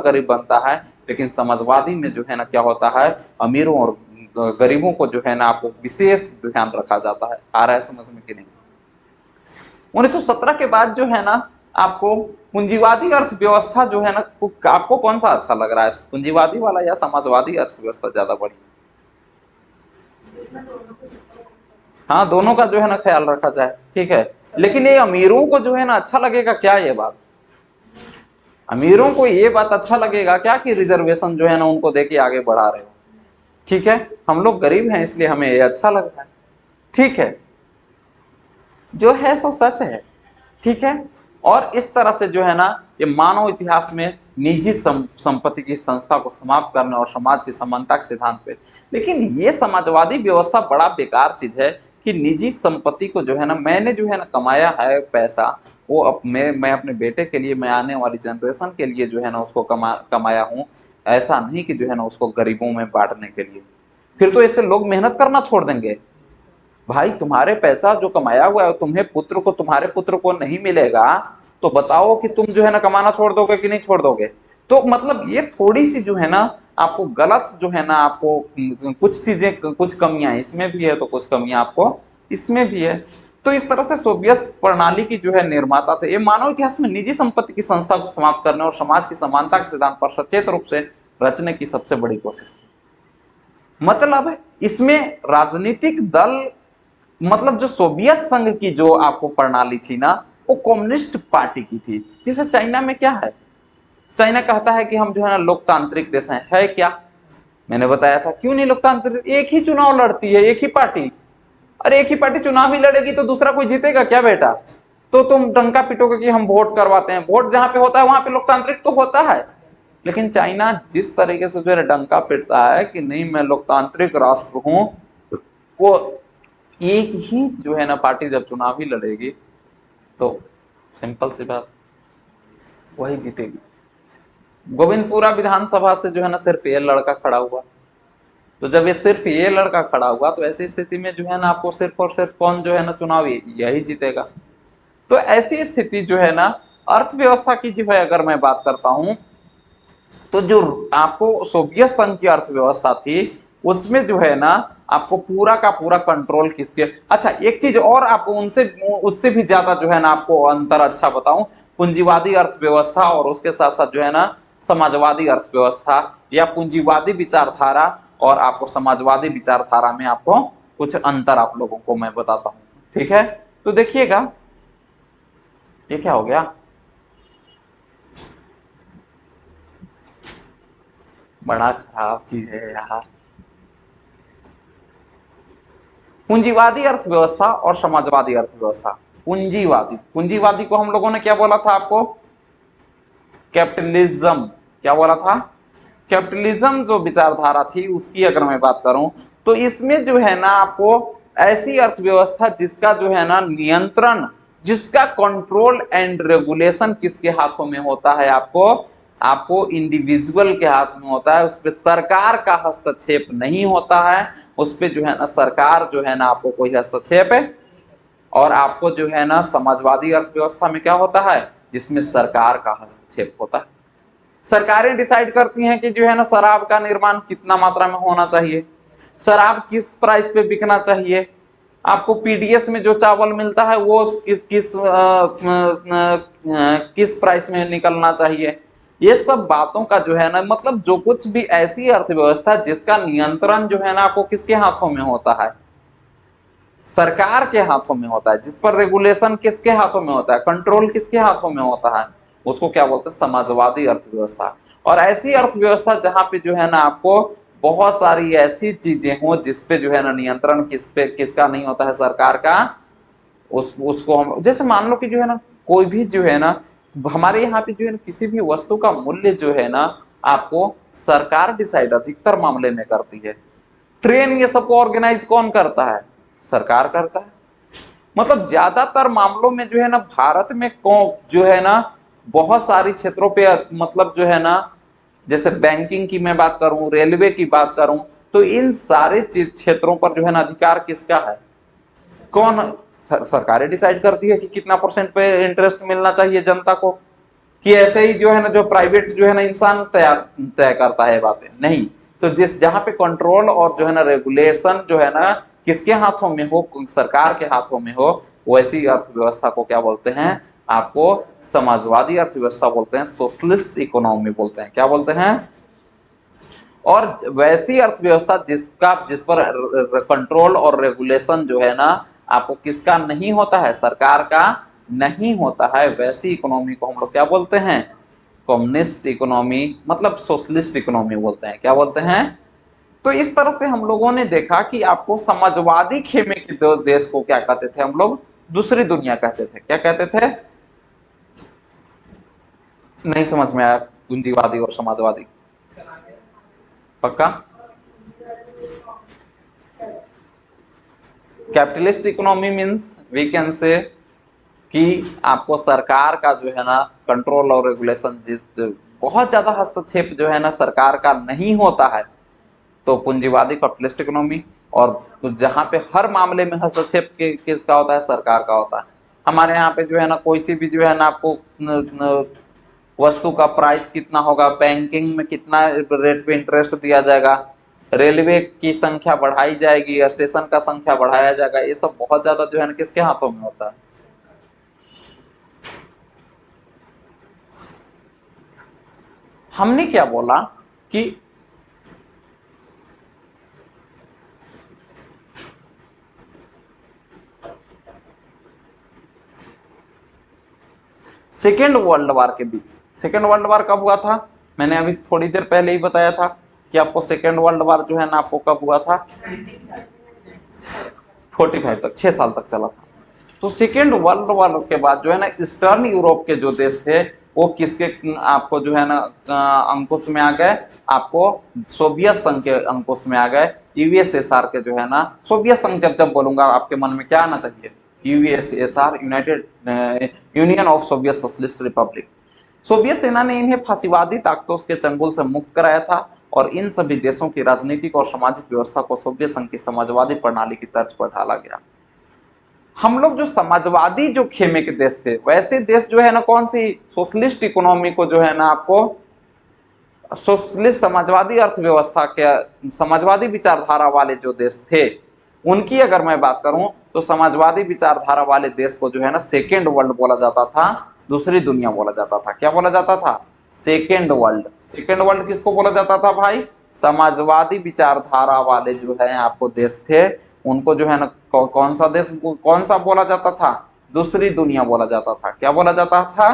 Speaker 1: गरीब बनता है, लेकिन समाजवादी में जो है ना क्या होता है, अमीरों और गरीबों को जो है ना आपको विशेष ध्यान रखा जाता है। आ रहा है समझ में कि नहीं? 1917 के बाद जो है ना आपको पूंजीवादी अर्थव्यवस्था जो है ना, आपको कौन सा अच्छा लग रहा है, पूंजीवादी वाला या समाजवादी अर्थव्यवस्था ज्यादा बढ़िया? हाँ, दोनों का जो है ना ख्याल रखा जाए, ठीक है। लेकिन ये अमीरों को जो है ना अच्छा लगेगा क्या? ये बात अमीरों को ये बात अच्छा लगेगा क्या कि रिजर्वेशन जो है ना उनको देके आगे बढ़ा रहे हो? ठीक है, हम लोग गरीब हैं इसलिए हमें ये अच्छा लग रहा है, ठीक है, जो है सो सच है, ठीक है। और इस तरह से जो है ना ये मानव इतिहास में निजी संपत्ति की संस्था को समाप्त करने और समाज की समानता के सिद्धांत पे। लेकिन ये समाजवादी व्यवस्था बड़ा बेकार चीज है कि निजी संपत्ति को जो है ना, मैंने जो है ना कमाया है पैसा, वो मैं अपने बेटे के लिए, मैं आने वाली जनरेशन के लिए जो है ना उसको कमाया हूँ, ऐसा नहीं कि जो है ना उसको गरीबों में बांटने के लिए। फिर तो ऐसे लोग मेहनत करना छोड़ देंगे। भाई तुम्हारे पैसा जो कमाया हुआ है तुम्हारे पुत्र को नहीं मिलेगा, तो बताओ कि तुम जो है ना कमाना छोड़ दोगे कि नहीं छोड़ दोगे? तो मतलब ये थोड़ी सी जो है ना आपको गलत जो है ना आपको कुछ चीजें, कुछ कमियां इसमें भी है तो कुछ कमियां आपको इसमें भी है। तो इस तरह से सोवियत प्रणाली की जो है निर्माता थे। ये मानव इतिहास में निजी संपत्ति की संस्था को समाप्त करने और समाज की समानता के सिद्धांत पर सचेत रूप से रचने की सबसे बड़ी कोशिश थी। मतलब इसमें राजनीतिक दल, मतलब जो सोवियत संघ की जो आपको प्रणाली थी ना, वो कम्युनिस्ट पार्टी की थी। जिसे चाइना में क्या है, चाइना कहता है कि हम जो है ना लोकतांत्रिक देश हैं, है क्या? मैंने बताया था क्यों नहीं लोकतांत्रिक, एक ही चुनाव लड़ती है एक ही पार्टी। अरे एक ही पार्टी चुनाव ही लड़ेगी तो दूसरा कोई जीतेगा क्या बेटा? तो तुम डंका पिटोगे कि हम वोट करवाते हैं, वोट जहां पे होता है वहां पे लोकतांत्रिक तो होता है। लेकिन चाइना जिस तरीके से जो है डंका पिटता है कि नहीं मैं लोकतांत्रिक राष्ट्र हूं, वो एक ही जो है ना पार्टी जब चुनाव ही लड़ेगी तो सिंपल सी बात वही जीतेगी। गोविंदपुरा विधानसभा से जो है ना सिर्फ ये लड़का खड़ा हुआ, तो जब ये सिर्फ ये लड़का खड़ा हुआ तो ऐसी स्थिति में जो है ना आपको सिर्फ और सिर्फ कौन जो है ना चुनाव यही जीतेगा। तो ऐसी स्थिति जो है ना अर्थव्यवस्था की जो है अगर मैं बात करता हूं, तो जो आपको सोवियत संघ की अर्थव्यवस्था थी उसमें जो है ना आपको पूरा का पूरा कंट्रोल किसके, अच्छा एक चीज और आपको उनसे उससे भी ज्यादा जो है ना आपको अंतर अच्छा बताऊं, पूंजीवादी अर्थव्यवस्था और उसके साथ साथ जो है ना समाजवादी अर्थव्यवस्था या पूंजीवादी विचारधारा और आपको समाजवादी विचारधारा में आपको कुछ अंतर आप लोगों को मैं बताता हूं, ठीक है। तो देखिएगा ये क्या हो गया, बड़ा खराब चीज है यार। पूंजीवादी अर्थव्यवस्था और समाजवादी अर्थव्यवस्था। पूंजीवादी को हम लोगों ने क्या बोला था आपको? कैपिटलिज्म। क्या बोला था? कैपिटलिज्म जो विचारधारा थी उसकी अगर मैं बात करूं तो इसमें जो है ना आपको ऐसी अर्थव्यवस्था जिसका जो है ना नियंत्रण, जिसका कंट्रोल एंड रेगुलेशन किसके हाथों में होता है? आपको इंडिविजुअल के हाथ में होता है। उस पर सरकार का हस्तक्षेप नहीं होता है। उस पर जो है ना सरकार जो है ना आपको कोई हस्तक्षेप है। और आपको जो है ना समाजवादी अर्थव्यवस्था में क्या होता है? जिसमें सरकार का हस्तक्षेप होता है। सरकारें डिसाइड करती हैं कि जो है ना शराब का निर्माण कितना मात्रा में होना चाहिए, शराब किस प्राइस पे बिकना चाहिए, आपको पीडीएस में जो चावल मिलता है वो किस प्राइस में निकलना चाहिए। ये सब बातों का जो है ना मतलब जो कुछ भी ऐसी अर्थव्यवस्था जिसका नियंत्रण जो है ना आपको किसके हाथों में होता है? सरकार के हाथों में होता है। जिस पर रेगुलेशन किसके हाथों में होता है? कंट्रोल किसके हाथों में होता है? उसको क्या बोलते हैं? समाजवादी अर्थव्यवस्था। और ऐसी अर्थव्यवस्था जहां पे जो है ना आपको बहुत सारी ऐसी चीजें हों जिसपे जो है ना नियंत्रण किसका नहीं होता है, सरकार का। उसको हम जैसे मान लो कि जो है ना कोई भी जो है ना हमारे यहाँ पे जो है ना किसी भी वस्तु का मूल्य जो है ना आपको सरकार डिसाइड अधिकतर मामले में करती है। ट्रेन ये सबको ऑर्गेनाइज कौन करता है, सरकार करता है। मतलब ज्यादातर मामलों में जो है ना भारत में कौन जो है ना बहुत सारी क्षेत्रों पे मतलब जो है ना जैसे बैंकिंग की मैं बात करूं, रेलवे की बात करूं, तो इन सारे क्षेत्रों पर जो है ना अधिकार किसका है, कौन, सरकारें डिसाइड करती है कि कितना परसेंट पे इंटरेस्ट मिलना चाहिए जनता को, कि ऐसे ही जो है ना जो प्राइवेट जो है ना इंसान तय करता है बातें नहीं। तो जिस जहां पे कंट्रोल और जो है ना रेगुलेशन जो है ना किसके हाथों में हो, सरकार के हाथों में हो, वैसी अर्थव्यवस्था को क्या बोलते हैं, आपको समाजवादी अर्थव्यवस्था बोलते हैं, सोशलिस्ट इकोनॉमी बोलते हैं। क्या बोलते हैं? और वैसी अर्थव्यवस्था जिस पर कंट्रोल और रेगुलेशन जो है ना आपको किसका नहीं होता है, सरकार का नहीं होता है, वैसी इकोनॉमी को हम लोग क्या बोलते हैं, कम्युनिस्ट इकोनॉमी, मतलब सोशलिस्ट इकोनॉमी बोलते हैं। क्या बोलते हैं? तो इस तरह से हम लोगों ने देखा कि आपको समाजवादी खेमे के देश को क्या कहते थे हम लोग, दूसरी दुनिया कहते थे। क्या कहते थे? नहीं समझ में आया, पूंजीवादी और समाजवादी, पक्का? Capitalist economy means we can say कि आपको सरकार का जो है ना कंट्रोल और रेगुलेशन बहुत ज्यादा हस्तक्षेप जो है ना सरकार का नहीं होता है, तो पूंजीवादी कैपिटलिस्ट इकोनॉमी। और जहां पे हर मामले में हस्तक्षेप किसका होता है, सरकार का होता है। हमारे यहाँ पे जो है ना कोई सी भी जो है ना आपको वस्तु का प्राइस कितना होगा, बैंकिंग में कितना रेट पे इंटरेस्ट दिया जाएगा, रेलवे की संख्या बढ़ाई जाएगी, स्टेशन का संख्या बढ़ाया जाएगा, ये सब बहुत ज्यादा जो है ना किसके हाथों में होता है। हमने क्या बोला कि सेकेंड वर्ल्ड वार के बीच, सेकेंड वर्ल्ड वार कब हुआ था, मैंने अभी थोड़ी देर पहले ही बताया था कि आपको सेकेंड वर्ल्ड वार जो है ना आपको कब हुआ था, 45 तक, 6 साल तक चला था। तो सेकेंड वर्ल्ड वार के बाद जो है ना ईस्टर्न यूरोप के जो देश थे वो किसके आपको जो है ना अंकुश में आ गए, आपको सोवियत संघ के अंकुश में आ गए। यूएसएसआर के जो है ना, सोवियत संघ जब जब बोलूंगा आपके मन में क्या आना चाहिए, USSR, United union of Soviet socialist Republic. Soviet सेना ने इन्हें फांसीवादी ताकतों के चंगुल से मुक्त कराया था और इन सभी देशों की राजनीतिक और सामाजिक व्यवस्था को सोवियत संघ की समाजवादी प्रणाली की तर्ज पर ढाला गया। हम लोग जो समाजवादी जो खेमे के देश थे, वैसे देश जो है ना कौन सी, सोशलिस्ट इकोनॉमी को जो है ना आपको सोशलिस्ट समाजवादी अर्थव्यवस्था के समाजवादी विचारधारा वाले जो देश थे उनकी अगर मैं बात करूं तो समाजवादी विचारधारा वाले देश को जो है ना सेकेंड वर्ल्ड बोला जाता था, दूसरी दुनिया बोला जाता था। क्या बोला जाता था? Second world. सेकेंड वर्ल्ड किसको बोला जाता था भाई? समाजवादी विचारधारा वाले जो है आपको देश थे उनको जो है ना कौन सा देश, कौन सा बोला जाता था? दूसरी दुनिया बोला जाता था। क्या बोला जाता था?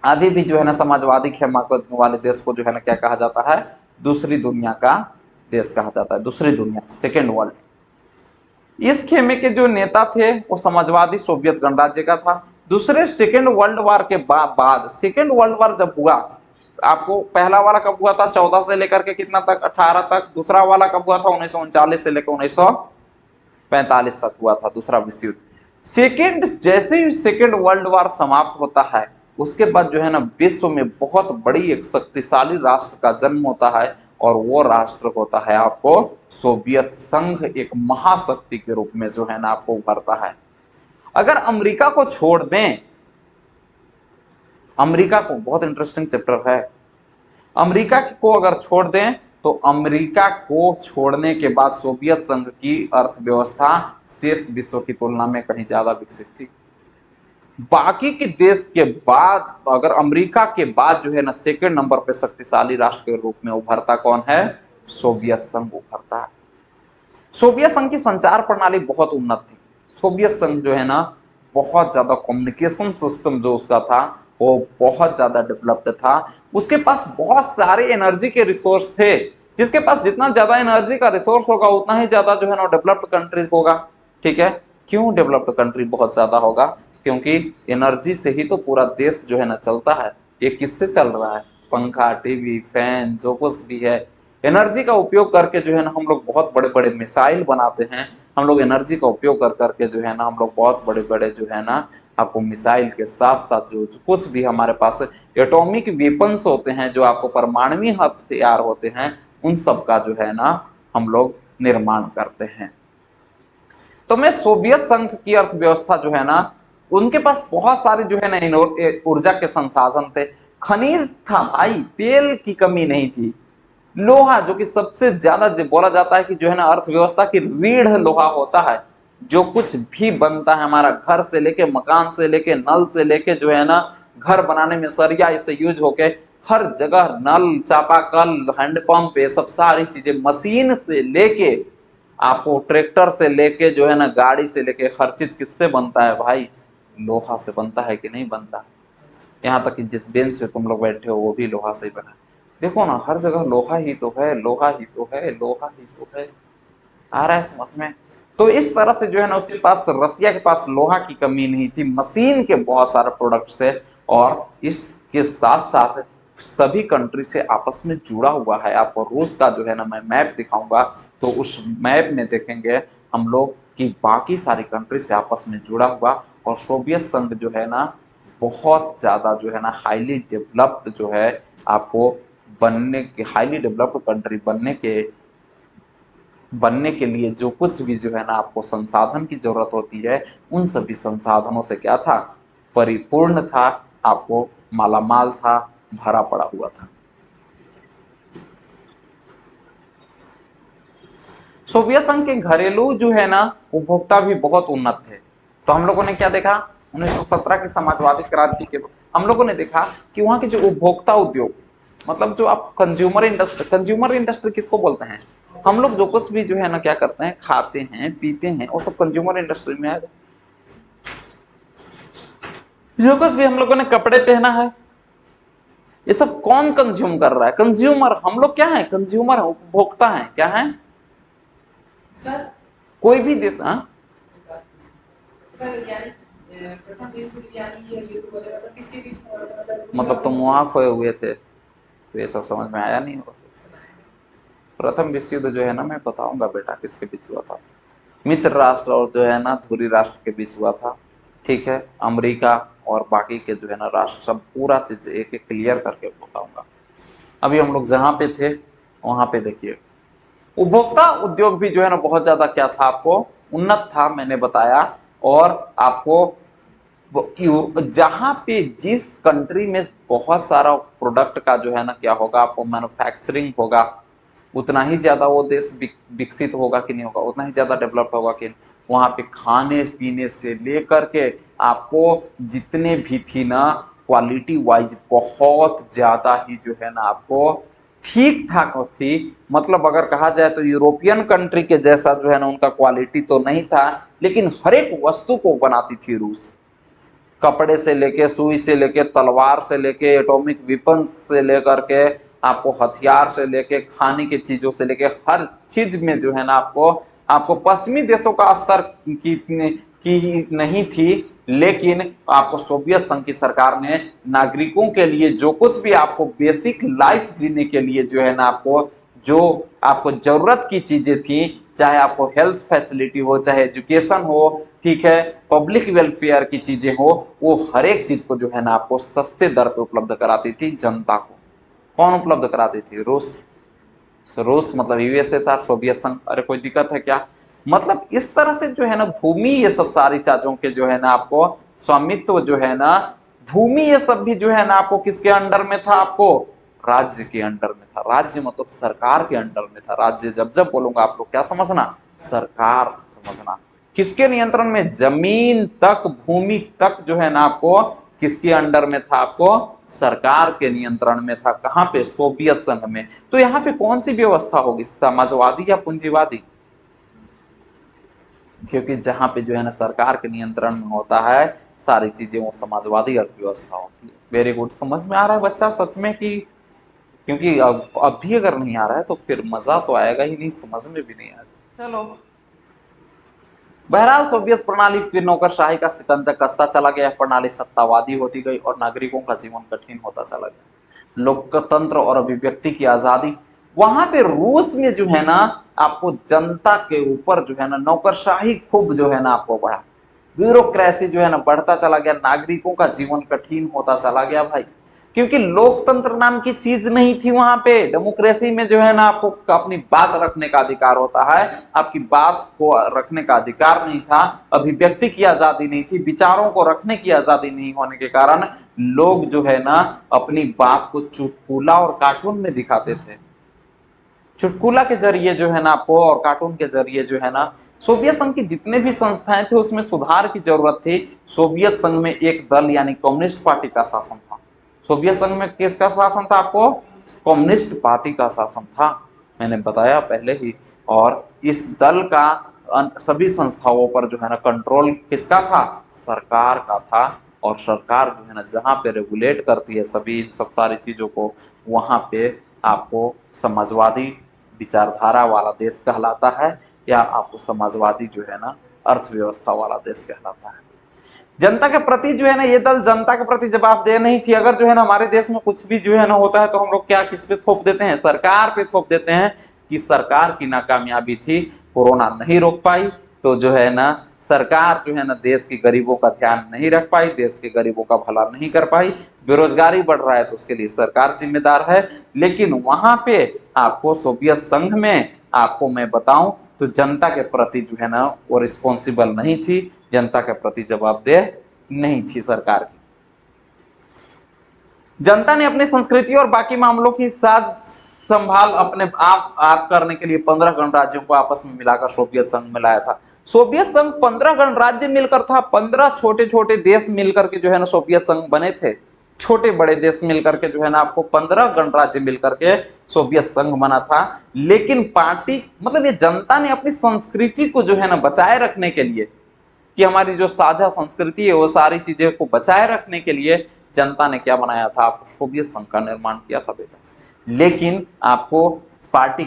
Speaker 1: अभी भी जो है ना समाजवादी खेमा वाले देश को जो है ना क्या कहा जाता है? दूसरी दुनिया का देश कहा जाता है, दूसरी दुनिया, सेकेंड वर्ल्ड। इस खेमे के जो नेता थे वो समाजवादी सोवियत गणराज्य का था। दूसरे सेकेंड वर्ल्ड वार के बाद सेकेंड वर्ल्ड वार जब हुआ, आपको पहला वाला कब हुआ था, 14 से लेकर के कितना तक, 18 तक। दूसरा वाला कब हुआ था, 1939 से लेकर 1945 तक हुआ था दूसरा विश्व युद्ध। सेकेंड, जैसे ही सेकेंड वर्ल्ड वार समाप्त होता है उसके बाद जो है ना विश्व में बहुत बड़ी एक शक्तिशाली राष्ट्र का जन्म होता है और वो राष्ट्र होता है आपको सोवियत संघ, एक महाशक्ति के रूप में जो है ना आपको उभरता है। अगर अमेरिका को छोड़ दें, अमेरिका को, बहुत इंटरेस्टिंग चैप्टर है, अमेरिका को अगर छोड़ दें तो अमेरिका को छोड़ने के बाद सोवियत संघ की अर्थव्यवस्था शेष विश्व की तुलना में कहीं ज्यादा विकसित थी। बाकी के देश के बाद अगर अमेरिका के बाद जो है ना सेकेंड नंबर पे शक्तिशाली राष्ट्र के रूप में उभरता कौन है? सोवियत संघ उभरता है। सोवियत संघ की संचार प्रणाली बहुत उन्नत थी। सोवियत संघ जो है ना बहुत ज्यादा कम्युनिकेशन सिस्टम जो उसका था वो बहुत ज्यादा डेवलप्ड था। उसके पास बहुत सारे एनर्जी के रिसोर्स थे जिसके पास जितना ज्यादा एनर्जी का रिसोर्स होगा उतना ही ज्यादा जो है ना डेवलप्ड कंट्रीज होगा। ठीक है, क्यों डेवलप्ड कंट्री बहुत ज्यादा होगा? क्योंकि एनर्जी से ही तो पूरा देश जो है ना चलता है। ये किससे चल रहा है? पंखा, टीवी, फैन, जो कुछ भी है, एनर्जी का उपयोग करके जो है ना हम लोग बहुत बड़े बड़े मिसाइल बनाते हैं। हम लोग एनर्जी का उपयोग कर करके जो है ना हम लोग बहुत बड़े बड़े जो है ना आपको मिसाइल के साथ साथ जो कुछ भी हमारे पास एटॉमिक वेपन्स होते हैं, जो आपको परमाणु हथियार होते हैं, उन सब का जो है ना हम लोग निर्माण करते हैं। तो मैं सोवियत संघ की अर्थव्यवस्था जो है ना, उनके पास बहुत सारे जो है ना ऊर्जा के संसाधन थे। खनिज था भाई, तेल की कमी नहीं थी। लोहा, जो कि सबसे ज्यादा बोला जाता है कि जो है ना अर्थव्यवस्था की रीढ़ लोहा होता है। जो कुछ भी बनता है हमारा, घर से लेके मकान से लेके नल से लेके जो है ना घर बनाने में सरिया इससे यूज होके हर जगह, नल, चापाकल, हैंडपंप, ये सब सारी चीजें, मशीन से लेके आपको ट्रैक्टर से लेके जो है ना गाड़ी से लेके हर चीज किससे बनता है भाई? लोहा से बनता है कि नहीं बनता? यहाँ तक कि जिस बेंच पे तुम लोग बैठे हो वो भी लोहा से ही बना है। देखो ना, हर जगह लोहा ही तो है, लोहा ही तो है, लोहा ही तो है। आ रहा है समझ में? तो इस तरह से जो है ना उसके पास, रसिया के पास लोहा की कमी नहीं थी, मशीन के बहुत सारे प्रोडक्ट्स थे। और इसके साथ साथ सभी कंट्री से आपस में जुड़ा हुआ है। आपको रूस का जो है ना मैं मैप दिखाऊंगा, तो उस मैप में देखेंगे हम लोग कि बाकी सारी कंट्री से आपस में जुड़ा हुआ। और सोवियत संघ जो है ना बहुत ज्यादा जो है ना हाईली डेवलप्ड जो है आपको बनने के, हाईली डेवलप्ड कंट्री बनने के लिए जो कुछ भी जो है ना आपको संसाधन की जरूरत होती है, उन सभी संसाधनों से क्या था? परिपूर्ण था, आपको मालामाल था, भरा पड़ा हुआ था। सोवियत संघ के घरेलू जो है ना उपभोक्ता भी बहुत उन्नत थे। तो हम लोगों ने क्या देखा? 1917 की समाजवादी क्रांति के हम लोगों ने देखा कि वहां के जो उपभोक्ता उद्योग, मतलब जो आप कंज्यूमर इंडस्ट्री किसको बोलते हैं? हम लोग जो कुछ भी जो है ना क्या करते हैं, खाते हैं, पीते हैं, वो सब कंज्यूमर इंडस्ट्री में आएगा। जो कुछ भी हम लोगों ने कपड़े पहना है, ये सब कौन कंज्यूम कर रहा है? कंज्यूमर। हम लोग क्या है? कंज्यूमर, उपभोक्ता है। क्या है सर? कोई भी देश, हाँ मतलब तुम वहां खोए हुए थे तो ये सब समझ में आया नहीं होगा। प्रथम विश्व युद्ध जो है ना मैं बताऊंगा बेटा किसके बीच हुआ था। मित्र राष्ट्र और जो है ना धुरी राष्ट्र के बीच हुआ था। ठीक है, अमेरिका और बाकी के जो है ना राष्ट्र, सब पूरा चीज एक एक क्लियर करके बताऊंगा। अभी हम लोग जहां पे थे वहां पे देखिए, उपभोक्ता उद्योग भी जो है ना बहुत ज्यादा क्या था, आपको उन्नत था, मैंने बताया। और आपको जहां पे जिस कंट्री में बहुत सारा प्रोडक्ट का जो है ना क्या होगा, आपको मैन्युफैक्चरिंग होगा, उतना ही ज्यादा वो देश विकसित होगा कि नहीं होगा, उतना ही ज्यादा डेवलप होगा कि वहां पे खाने पीने से लेकर के आपको जितने भी थी ना क्वालिटी वाइज बहुत ज्यादा ही जो है ना आपको ठीक ठाक थी। मतलब अगर कहा जाए तो यूरोपियन कंट्री के जैसा जो है ना उनका क्वालिटी तो नहीं था, लेकिन हर एक वस्तु को बनाती थी रूस। कपड़े से लेके, सुई से लेके, तलवार से लेके, एटॉमिक वेपन्स से लेकर के, आपको हथियार से लेके, खाने की चीजों से लेके, हर चीज में जो है ना आपको आपको पश्चिमी देशों का स्तर की नहीं थी। लेकिन आपको सोवियत संघ की सरकार ने नागरिकों के लिए जो कुछ भी आपको बेसिक लाइफ जीने के लिए जो है ना आपको जो आपको जरूरत की चीजें थी, चाहे आपको हेल्थ फैसिलिटी हो, चाहे एजुकेशन हो, ठीक है, पब्लिक वेलफेयर की चीजें हो, वो हर एक चीज को जो है ना आपको सस्ते दर पे उपलब्ध कराती थी जनता को। कौन उपलब्ध कराती थी? रूस। रूस मतलब यूएसएसआर, सोवियत संघ। अरे कोई दिक्कत है क्या? मतलब इस तरह से जो है ना भूमि, ये सब सारी चीजों के जो है ना आपको स्वामित्व जो है ना, भूमि ये सब भी जो है ना आपको किसके अंडर में था? आपको राज्य के अंडर में था। राज्य मतलब सरकार के अंडर में था। राज्य जब जब बोलूंगा आप लोग क्या समझना? सरकार समझना। किसके नियंत्रण में? जमीन तक, भूमि तक जो है ना आपको किसके अंडर में था? आपको सरकार के नियंत्रण में था। कहां पे? सोवियत संघ में। तो यहाँ पे कौन सी व्यवस्था होगी, समाजवादी या पूंजीवादी? क्योंकि जहां पे जो है ना सरकार के नियंत्रण में होता है सारी चीजें, वो समाजवादी अर्थव्यवस्था होती है। Very good. समझ में आ रहा है बच्चा सच में कि क्योंकि अब भी अगर नहीं आ रहा है तो फिर मजा तो आएगा ही नहीं, समझ में भी नहीं आएगा। चलो, बहरहाल सोवियत प्रणाली की नौकरशाही का सिकंदर कसता चला गया, प्रणाली सत्तावादी होती गई और नागरिकों का जीवन कठिन होता चला गया। लोकतंत्र और अभिव्यक्ति की आजादी, वहां पे रूस में जो है ना आपको जनता के ऊपर जो है ना नौकरशाही खूब जो है ना आपको बढ़ा, ब्यूरोक्रेसी जो है ना बढ़ता चला गया, नागरिकों का जीवन कठिन होता चला गया भाई, क्योंकि लोकतंत्र नाम की चीज नहीं थी वहां पे। डेमोक्रेसी में जो है ना आपको अपनी बात रखने का अधिकार होता है, आपकी बात को रखने का अधिकार नहीं था, अभिव्यक्ति की आजादी नहीं थी, विचारों को रखने की आजादी नहीं होने के कारण लोग जो है ना अपनी बात को चुटकुला और कार्टून में दिखाते थे। चुटकुला के जरिए जो है ना आपको और कार्टून के जरिए जो है ना सोवियत संघ की जितने भी संस्थाएं थे उसमें सुधार की जरूरत थी। सोवियत संघ में एक दल यानी कम्युनिस्ट पार्टी का शासन था। सोवियत संघ में किसका शासन था आपको? कम्युनिस्ट पार्टी का शासन था, मैंने बताया पहले ही। और इस दल का सभी संस्थाओं पर जो है ना कंट्रोल किसका था? सरकार का था। और सरकार जो है ना जहाँ पे रेगुलेट करती है सभी इन सब सारी चीजों को, वहां पे आपको समाजवादी विचारधारा वाला देश कहलाता है, या आपको समाजवादी जो है ना अर्थव्यवस्था वाला देश कहलाता है। जनता के प्रति जो है ना ये दल जनता के प्रति जवाबदेह नहीं थी। अगर जो है ना हमारे देश में कुछ भी जो है ना होता है तो हम लोग क्या किस पे थोप देते हैं? सरकार पे थोप देते हैं कि सरकार की नाकामयाबी थी, कोरोना नहीं रोक पाई, तो जो है ना सरकार जो है ना देश के गरीबों का ध्यान नहीं रख पाई, देश के गरीबों का भला नहीं कर पाई, बेरोजगारी बढ़ रहा है तो उसके लिए सरकार जिम्मेदार है। लेकिन वहां पे आपको सोवियत संघ में आपको मैं बताऊं तो जनता के प्रति जो है ना वो रिस्पॉन्सिबल नहीं थी, जनता के प्रति जवाबदेह नहीं थी सरकार की। जनता ने अपनी संस्कृति और बाकी मामलों की साज संभाल अपने आप करने के लिए 15 गणराज्यों को आपस में मिलाकर सोवियत संघ में लाया था। सोवियत संघ 15 गणराज्य मिलकर था, 15 छोटे छोटे देश मिलकर के जो है ना सोवियत संघ बने थे। छोटे बड़े देश मिलकर के जो है ना आपको 15 गणराज्य मिलकर के सोवियत संघ बना था। लेकिन पार्टी मतलब ये जनता ने अपनी संस्कृति को जो है ना बचाए रखने के लिए, कि हमारी जो साझा संस्कृति है वो सारी चीजें को बचाए रखने के लिए जनता ने क्या बनाया था? आपको सोवियत संघ का निर्माण किया था बेटा। लेकिन आपको पार्टी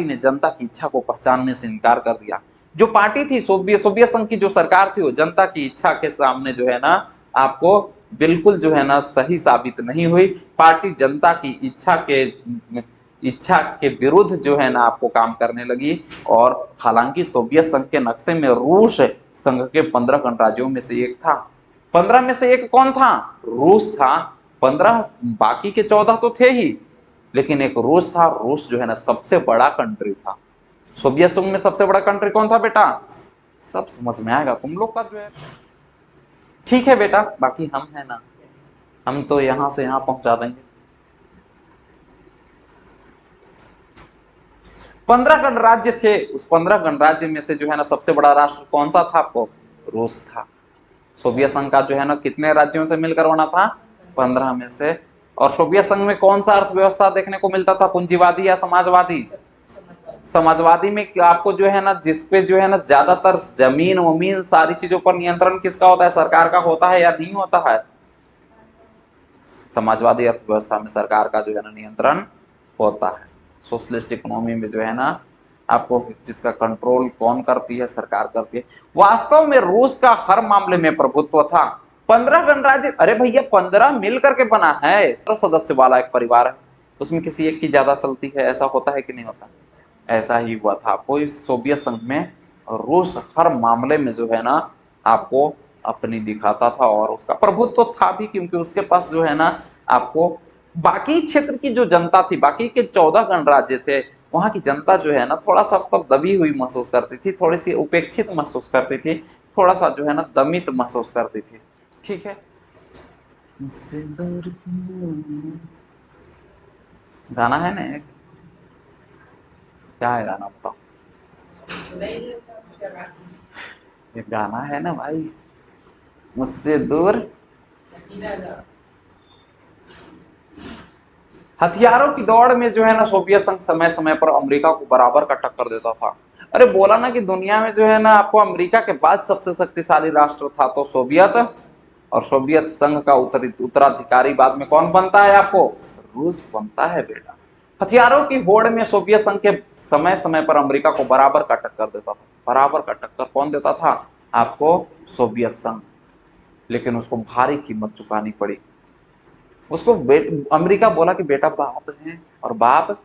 Speaker 1: ने जनता की इच्छा को पहचानने से इनकार कर दिया। जो पार्टी थी सोवियत संघ की जो सरकार थी वो जनता की इच्छा के सामने जो है ना आपको बिल्कुल जो है ना सही साबित नहीं हुई। पार्टी जनता की इच्छा के विरुद्ध जो है ना आपको काम करने लगी। और हालांकि सोवियत संघ के नक्शे में रूस संघ के 15 गणराज्यों में से एक था। 15 में से एक कौन था? रूस था। 15 बाकी के 14 तो थे ही, लेकिन एक रूस था। रूस जो है ना सबसे बड़ा कंट्री था। सोवियत संघ में सबसे बड़ा कंट्री कौन था बेटा? सब समझ में आएगा तुम लोग का जो है। ठीक है बेटा, बाकी हम है ना, हम तो यहां से यहां पहुंचा देंगे। 15 गणराज्य थे, उस 15 गणराज्य में से जो है ना सबसे बड़ा राष्ट्र कौन सा था आपको? रूस था। सोवियत संघ का जो है ना कितने राज्यों से मिलकर बना था? 15 में से। और सोवियत संघ में कौन सा अर्थव्यवस्था देखने को मिलता था? पूंजीवादी या समाजवादी? समाजवादी में आपको जो है ना जिसपे जो है ना ज्यादातर जमीन वमीन सारी चीजों पर नियंत्रण किसका होता है? सरकार का होता है या नहीं होता है? समाजवादी अर्थव्यवस्था में सरकार का जो है ना नियंत्रण होता है। सोशलिस्ट इकोनॉमी में जो है ना आपको जिसका कंट्रोल कौन करती है? सरकार करती है। वास्तव में रूस का हर मामले में प्रभुत्व था। 15 गणराज्य, अरे भैया 15 मिल करके बना है, तो सदस्य वाला एक परिवार है, उसमें किसी एक की ज्यादा चलती है, ऐसा होता है कि नहीं होता? ऐसा ही हुआ था कोई सोवियत संघ में। रूस हर मामले में जो है ना आपको अपनी दिखाता था और उसका प्रभुत्व तो था भी, क्योंकि उसके पास जो है ना आपको बाकी क्षेत्र की जो जनता थी, बाकी के 14 गणराज्य थे, वहां की जनता जो है ना थोड़ा सा तब दबी हुई महसूस करती थी, थोड़ी सी उपेक्षित महसूस करती थी, थोड़ा सा जो है ना दमित महसूस करती थी। ठीक है, गाना है ना एक, क्या है गाना बताओ? ये गाना है ना भाई, मुझसे दूर हथियारों की दौड़ में जो है ना सोवियत संघ समय समय पर अमेरिका को बराबर का टक्कर देता था। अरे बोला ना कि दुनिया में जो है ना आपको अमेरिका के बाद सबसे शक्तिशाली राष्ट्र था तो सोवियत, और सोवियत संघ का उत्तराधिकारी बाद में कौन बनता है आपको? रूस बनता है बेटा। हथियारों की होड़ में सोवियत संघ के समय समय पर अमेरिका को बराबर का टक्कर देता था। बराबर का टक्कर कौन देता था आपको? सोवियत संघ। लेकिन उसको भारी कीमत चुकानी पड़ी। उसको अमेरिका बोला कि बेटा बाप है, और बाप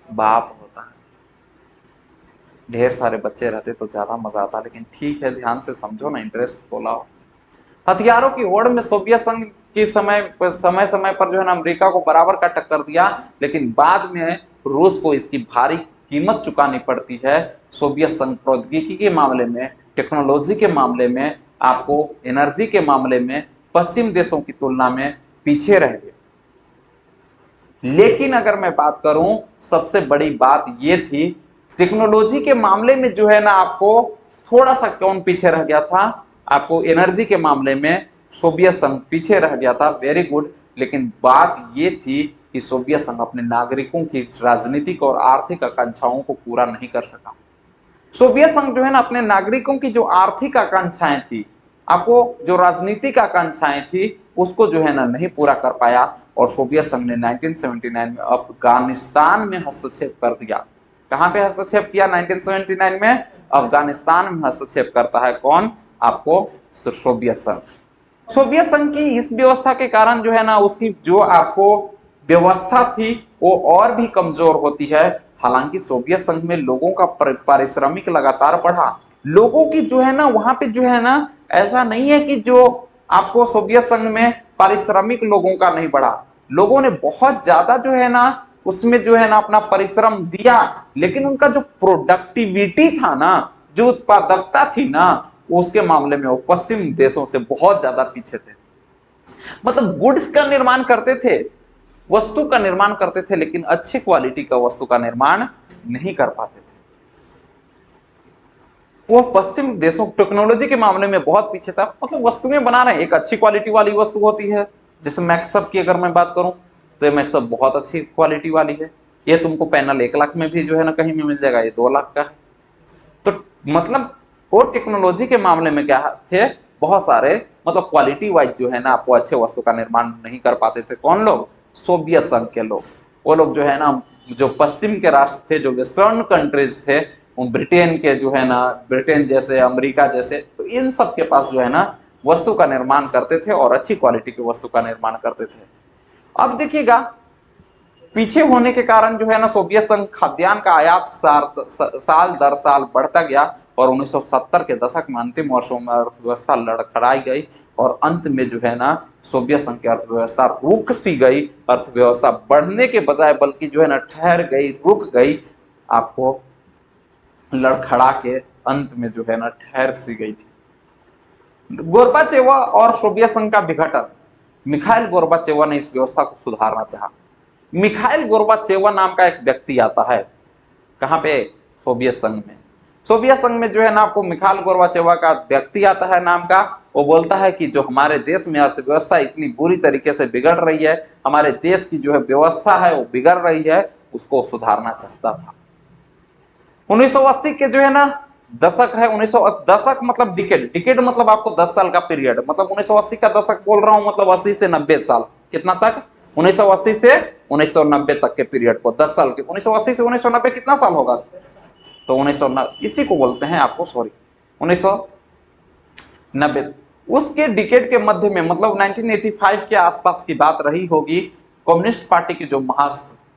Speaker 1: बाप होता है। ढेर सारे बच्चे रहते तो ज्यादा मजा आता, लेकिन ठीक है, ध्यान से समझो ना, इंटरेस्ट खोला। हथियारों की होड़ में सोवियत संघ की समय समय पर जो है ना अमेरिका को बराबर का टक्कर दिया, लेकिन बाद में रूस को इसकी भारी कीमत चुकानी पड़ती है। सोवियत संघ प्रौद्योगिकी के मामले में, टेक्नोलॉजी के मामले में, आपको एनर्जी के मामले में पश्चिम देशों की तुलना में पीछे रह गए। लेकिन अगर मैं बात करूं, सबसे बड़ी बात यह थी, टेक्नोलॉजी के मामले में जो है ना आपको थोड़ा सा कौन पीछे रह गया था? आपको एनर्जी के मामले में सोवियत संघ पीछे रह गया था, वेरी गुड। लेकिन बात यह थी कि सोवियत संघ अपने नागरिकों की राजनीतिक और आर्थिक आकांक्षाओं को पूरा नहीं कर सका। सोवियत संघ जो है ना अपने नागरिकों की जो आर्थिक आकांक्षाएं थी, आपको जो राजनीतिक आकांक्षाएं थी, उसको जो है ना नहीं पूरा कर पाया। और सोवियत संघ ने 1979 में अफगानिस्तान में हस्तक्षेप कर दिया। कहां पे हस्तक्षेप किया 1979 में? अफगानिस्तान में हस्तक्षेप करता है कौन? आपको सोवियत संघ। सोवियत संघ की इस व्यवस्था के कारण जो है ना उसकी जो आपको व्यवस्था थी वो और भी कमजोर होती है। हालांकि सोवियत संघ में लोगों का पारिश्रमिक लगातार बढ़ा। लोगों की जो है ना वहां पे जो है ना ऐसा नहीं है कि जो आपको सोवियत संघ में पारिश्रमिक लोगों का नहीं बढ़ा। लोगों ने बहुत ज्यादा जो है ना उसमें जो है ना अपना परिश्रम दिया, लेकिन उनका जो प्रोडक्टिविटी था ना, जो उत्पादकता थी ना, उसके मामले में वो पश्चिम देशों से बहुत ज्यादा पीछे थे। मतलब गुड्स का निर्माण करते थे, वस्तु का निर्माण करते थे, लेकिन अच्छी क्वालिटी का वस्तु का निर्माण नहीं कर पाते थे। वो पश्चिम देशों टेक्नोलॉजी के मामले में बहुत पीछे था। मतलब वस्तुएं बना रहे हैं, एक अच्छी क्वालिटी वाली वस्तु होती है, जैसे मैक्सअप की अगर मैं बात करूं तो ये मैक्सअप बहुत अच्छी क्वालिटी वाली है। ये तुमको पैनल 1 लाख में भी जो है ना कहीं में मिल जाएगा, ये 2 लाख का है। तो मतलब वो टेक्नोलॉजी के मामले में क्या थे, बहुत सारे मतलब क्वालिटी वाइज जो है ना आपको अच्छे वस्तु का निर्माण नहीं कर पाते थे। कौन लोग? सोवियत संघ के लोग। वो लोग जो है ना जो पश्चिम के राष्ट्र थे, जो वेस्टर्न कंट्रीज थे, ब्रिटेन के जो है ना, ब्रिटेन जैसे, अमेरिका जैसे, तो इन सब के पास जो है ना वस्तु का निर्माण करते थे और अच्छी क्वालिटी की वस्तु का निर्माण करते थे। अब देखिएगा, पीछे होने के कारण जो है ना सोवियत संघ खाद्यान्न का आयात साल दर साल बढ़ता गया, और 1970 के दशक में अंतिम वर्षों में अर्थव्यवस्था लड़खड़ाई गई, और अंत में जो है ना सोवियत संघ की अर्थव्यवस्था रुक सी गई। अर्थव्यवस्था बढ़ने के बजाय बल्कि जो है ना ठहर गई, रुक गई, आपको लड़खड़ा के अंत में जो है ना ठहर सी गई थी। गोर्बाचेव और सोवियत संघ का विघटन। मिखाइल गोर्बाचेव ने इस व्यवस्था को सुधारना चाहा। मिखाइल गोर्बाचेव नाम का एक व्यक्ति आता है, कहां पे? सोवियत संघ में। सोवियत संघ में जो है ना आपको मिखाइल गोर्बाचेव का व्यक्ति आता है नाम का। वो बोलता है कि जो हमारे देश में अर्थव्यवस्था इतनी बुरी तरीके से बिगड़ रही है, हमारे देश की जो है व्यवस्था है वो बिगड़ रही है, उसको सुधारना चाहता था। 1980 के जो है ना दशक है, 1980 दशक मतलब डिकेड, डिकेड मतलब आपको 10 साल का पीरियड, मतलब 1980 का दशक बोल रहा हूं, मतलब 80 से 90 साल। कितना तक? 1980 से 1990 तक के पीरियड को 10 साल के, 1980 से 1990 कितना साल होगा? तो 1990 इसी को बोलते हैं आपको, सॉरी 1990। उसके डिकेड के मध्य में, मतलब 1985 के आसपास की बात रही होगी, कम्युनिस्ट पार्टी के जो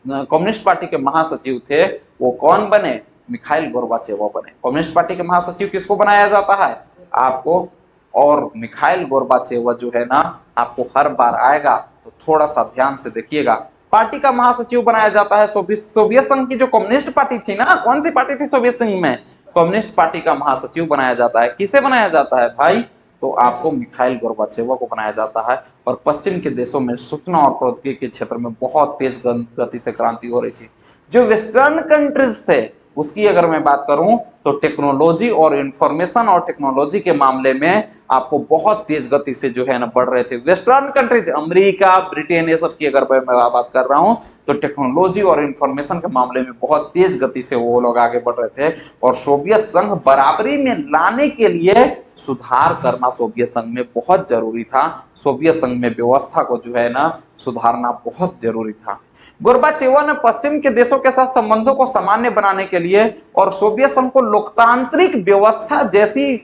Speaker 1: कम्युनिस्ट पार्टी के महासचिव थे वो कौन बने? मिखाइल गोर्बाचेव बने। कम्युनिस्ट पार्टी के महासचिव किसको बनाया जाता है? आपको। और मिखाइल गोर्बाचेव जो है ना आपको हर बार आएगा, तो थोड़ा सा ध्यान से देखिएगा। पार्टी का महासचिव बनाया जाता है सोवियत संघ की जो कम्युनिस्ट पार्टी थी ना, कौन सी पार्टी थी सोवियत संघ में? कम्युनिस्ट पार्टी का महासचिव बनाया जाता है। किसे बनाया जाता है भाई? तो आपको मिखाइल गोर्बाचेव को बनाया जाता है। और पश्चिम के देशों में सूचना और प्रौद्योगिकी के क्षेत्र में बहुत तेज गति से क्रांति हो रही थी। जो वेस्टर्न कंट्रीज थे उसकी अगर मैं बात करूं तो टेक्नोलॉजी और इंफॉर्मेशन और टेक्नोलॉजी के मामले में आपको बहुत तेज गति से जो है ना बढ़ रहे थे। वेस्टर्न कंट्रीज, अमेरिका, ब्रिटेन, ये सब की अगर मैं बात कर रहा हूं तो टेक्नोलॉजी और इंफॉर्मेशन के मामले में बहुत तेज गति से वो लोग आगे बढ़ रहे थे। और सोवियत संघ बराबरी में लाने के लिए सुधार करना सोवियत संघ में बहुत जरूरी था। सोवियत संघ में व्यवस्था को जो है ना सुधारना बहुत जरूरी था। गोर्बाचेव ने पश्चिम के देशों के साथ संबंधों को सामान्य बनाने के लिए और सोवियत संघ को लोकतांत्रिक व्यवस्था जैसी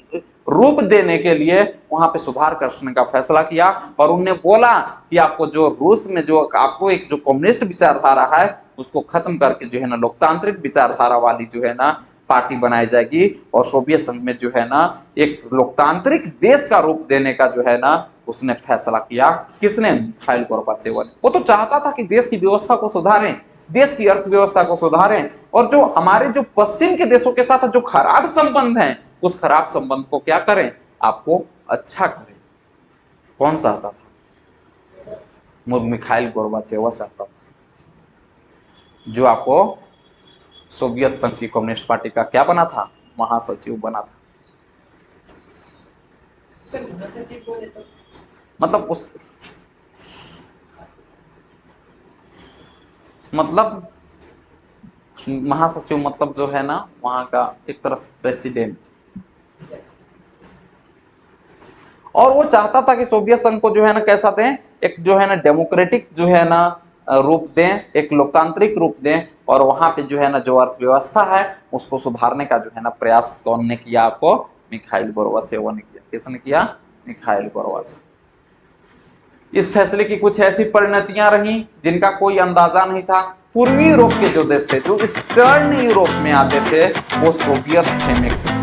Speaker 1: रूप देने के लिए वहां पे सुधार करने का फैसला किया। और उन्हें बोला कि आपको जो रूस में जो आपको एक जो कम्युनिस्ट विचारधारा है उसको खत्म करके जो है ना लोकतांत्रिक विचारधारा वाली जो है ना पार्टी बनाई जाएगी और सोवियत संघ में जो है ना एक लोकतांत्रिक देश का रूप देने का जो है ना उसने फैसला किया। किसने? मिखाइल गोर्बाचेव ने। वो तो चाहता था कि देश की व्यवस्था को सुधारें, देश की अर्थव्यवस्था को सुधारें और जो हमारे जो पश्चिम के देशों के साथ जो खराब संबंध हैं उस खराब संबंध को क्या करें, आपको अच्छा करें। कौन चाहता था? मिखाइल गोर्बाचेव चाहता था, जो आपको सोवियत संघ की कम्युनिस्ट पार्टी का क्या बना था? महासचिव बना था।
Speaker 2: महासचिव बोले तो
Speaker 1: मतलब उस मतलब महासचिव मतलब जो है ना वहां का एक तरह से प्रेसिडेंट। और वो चाहता था कि सोवियत संघ को जो है ना कैसा दें, एक जो है ना डेमोक्रेटिक जो है ना रूप दें, एक लोकतांत्रिक रूप दें और वहां पे जो है ना जो अर्थव्यवस्था है उसको सुधारने का जो है ना प्रयास कौन ने किया? आपको मिखाइल गोर्बाचेव ने किया। किसने किया? Mikhail Gorbachev. इस फैसले की कुछ ऐसी परिणतियां रही जिनका कोई अंदाजा नहीं था। पूर्वी यूरोप के जो देश थे, जो ईस्टर्न यूरोप में आते थे, वो सोवियत थे में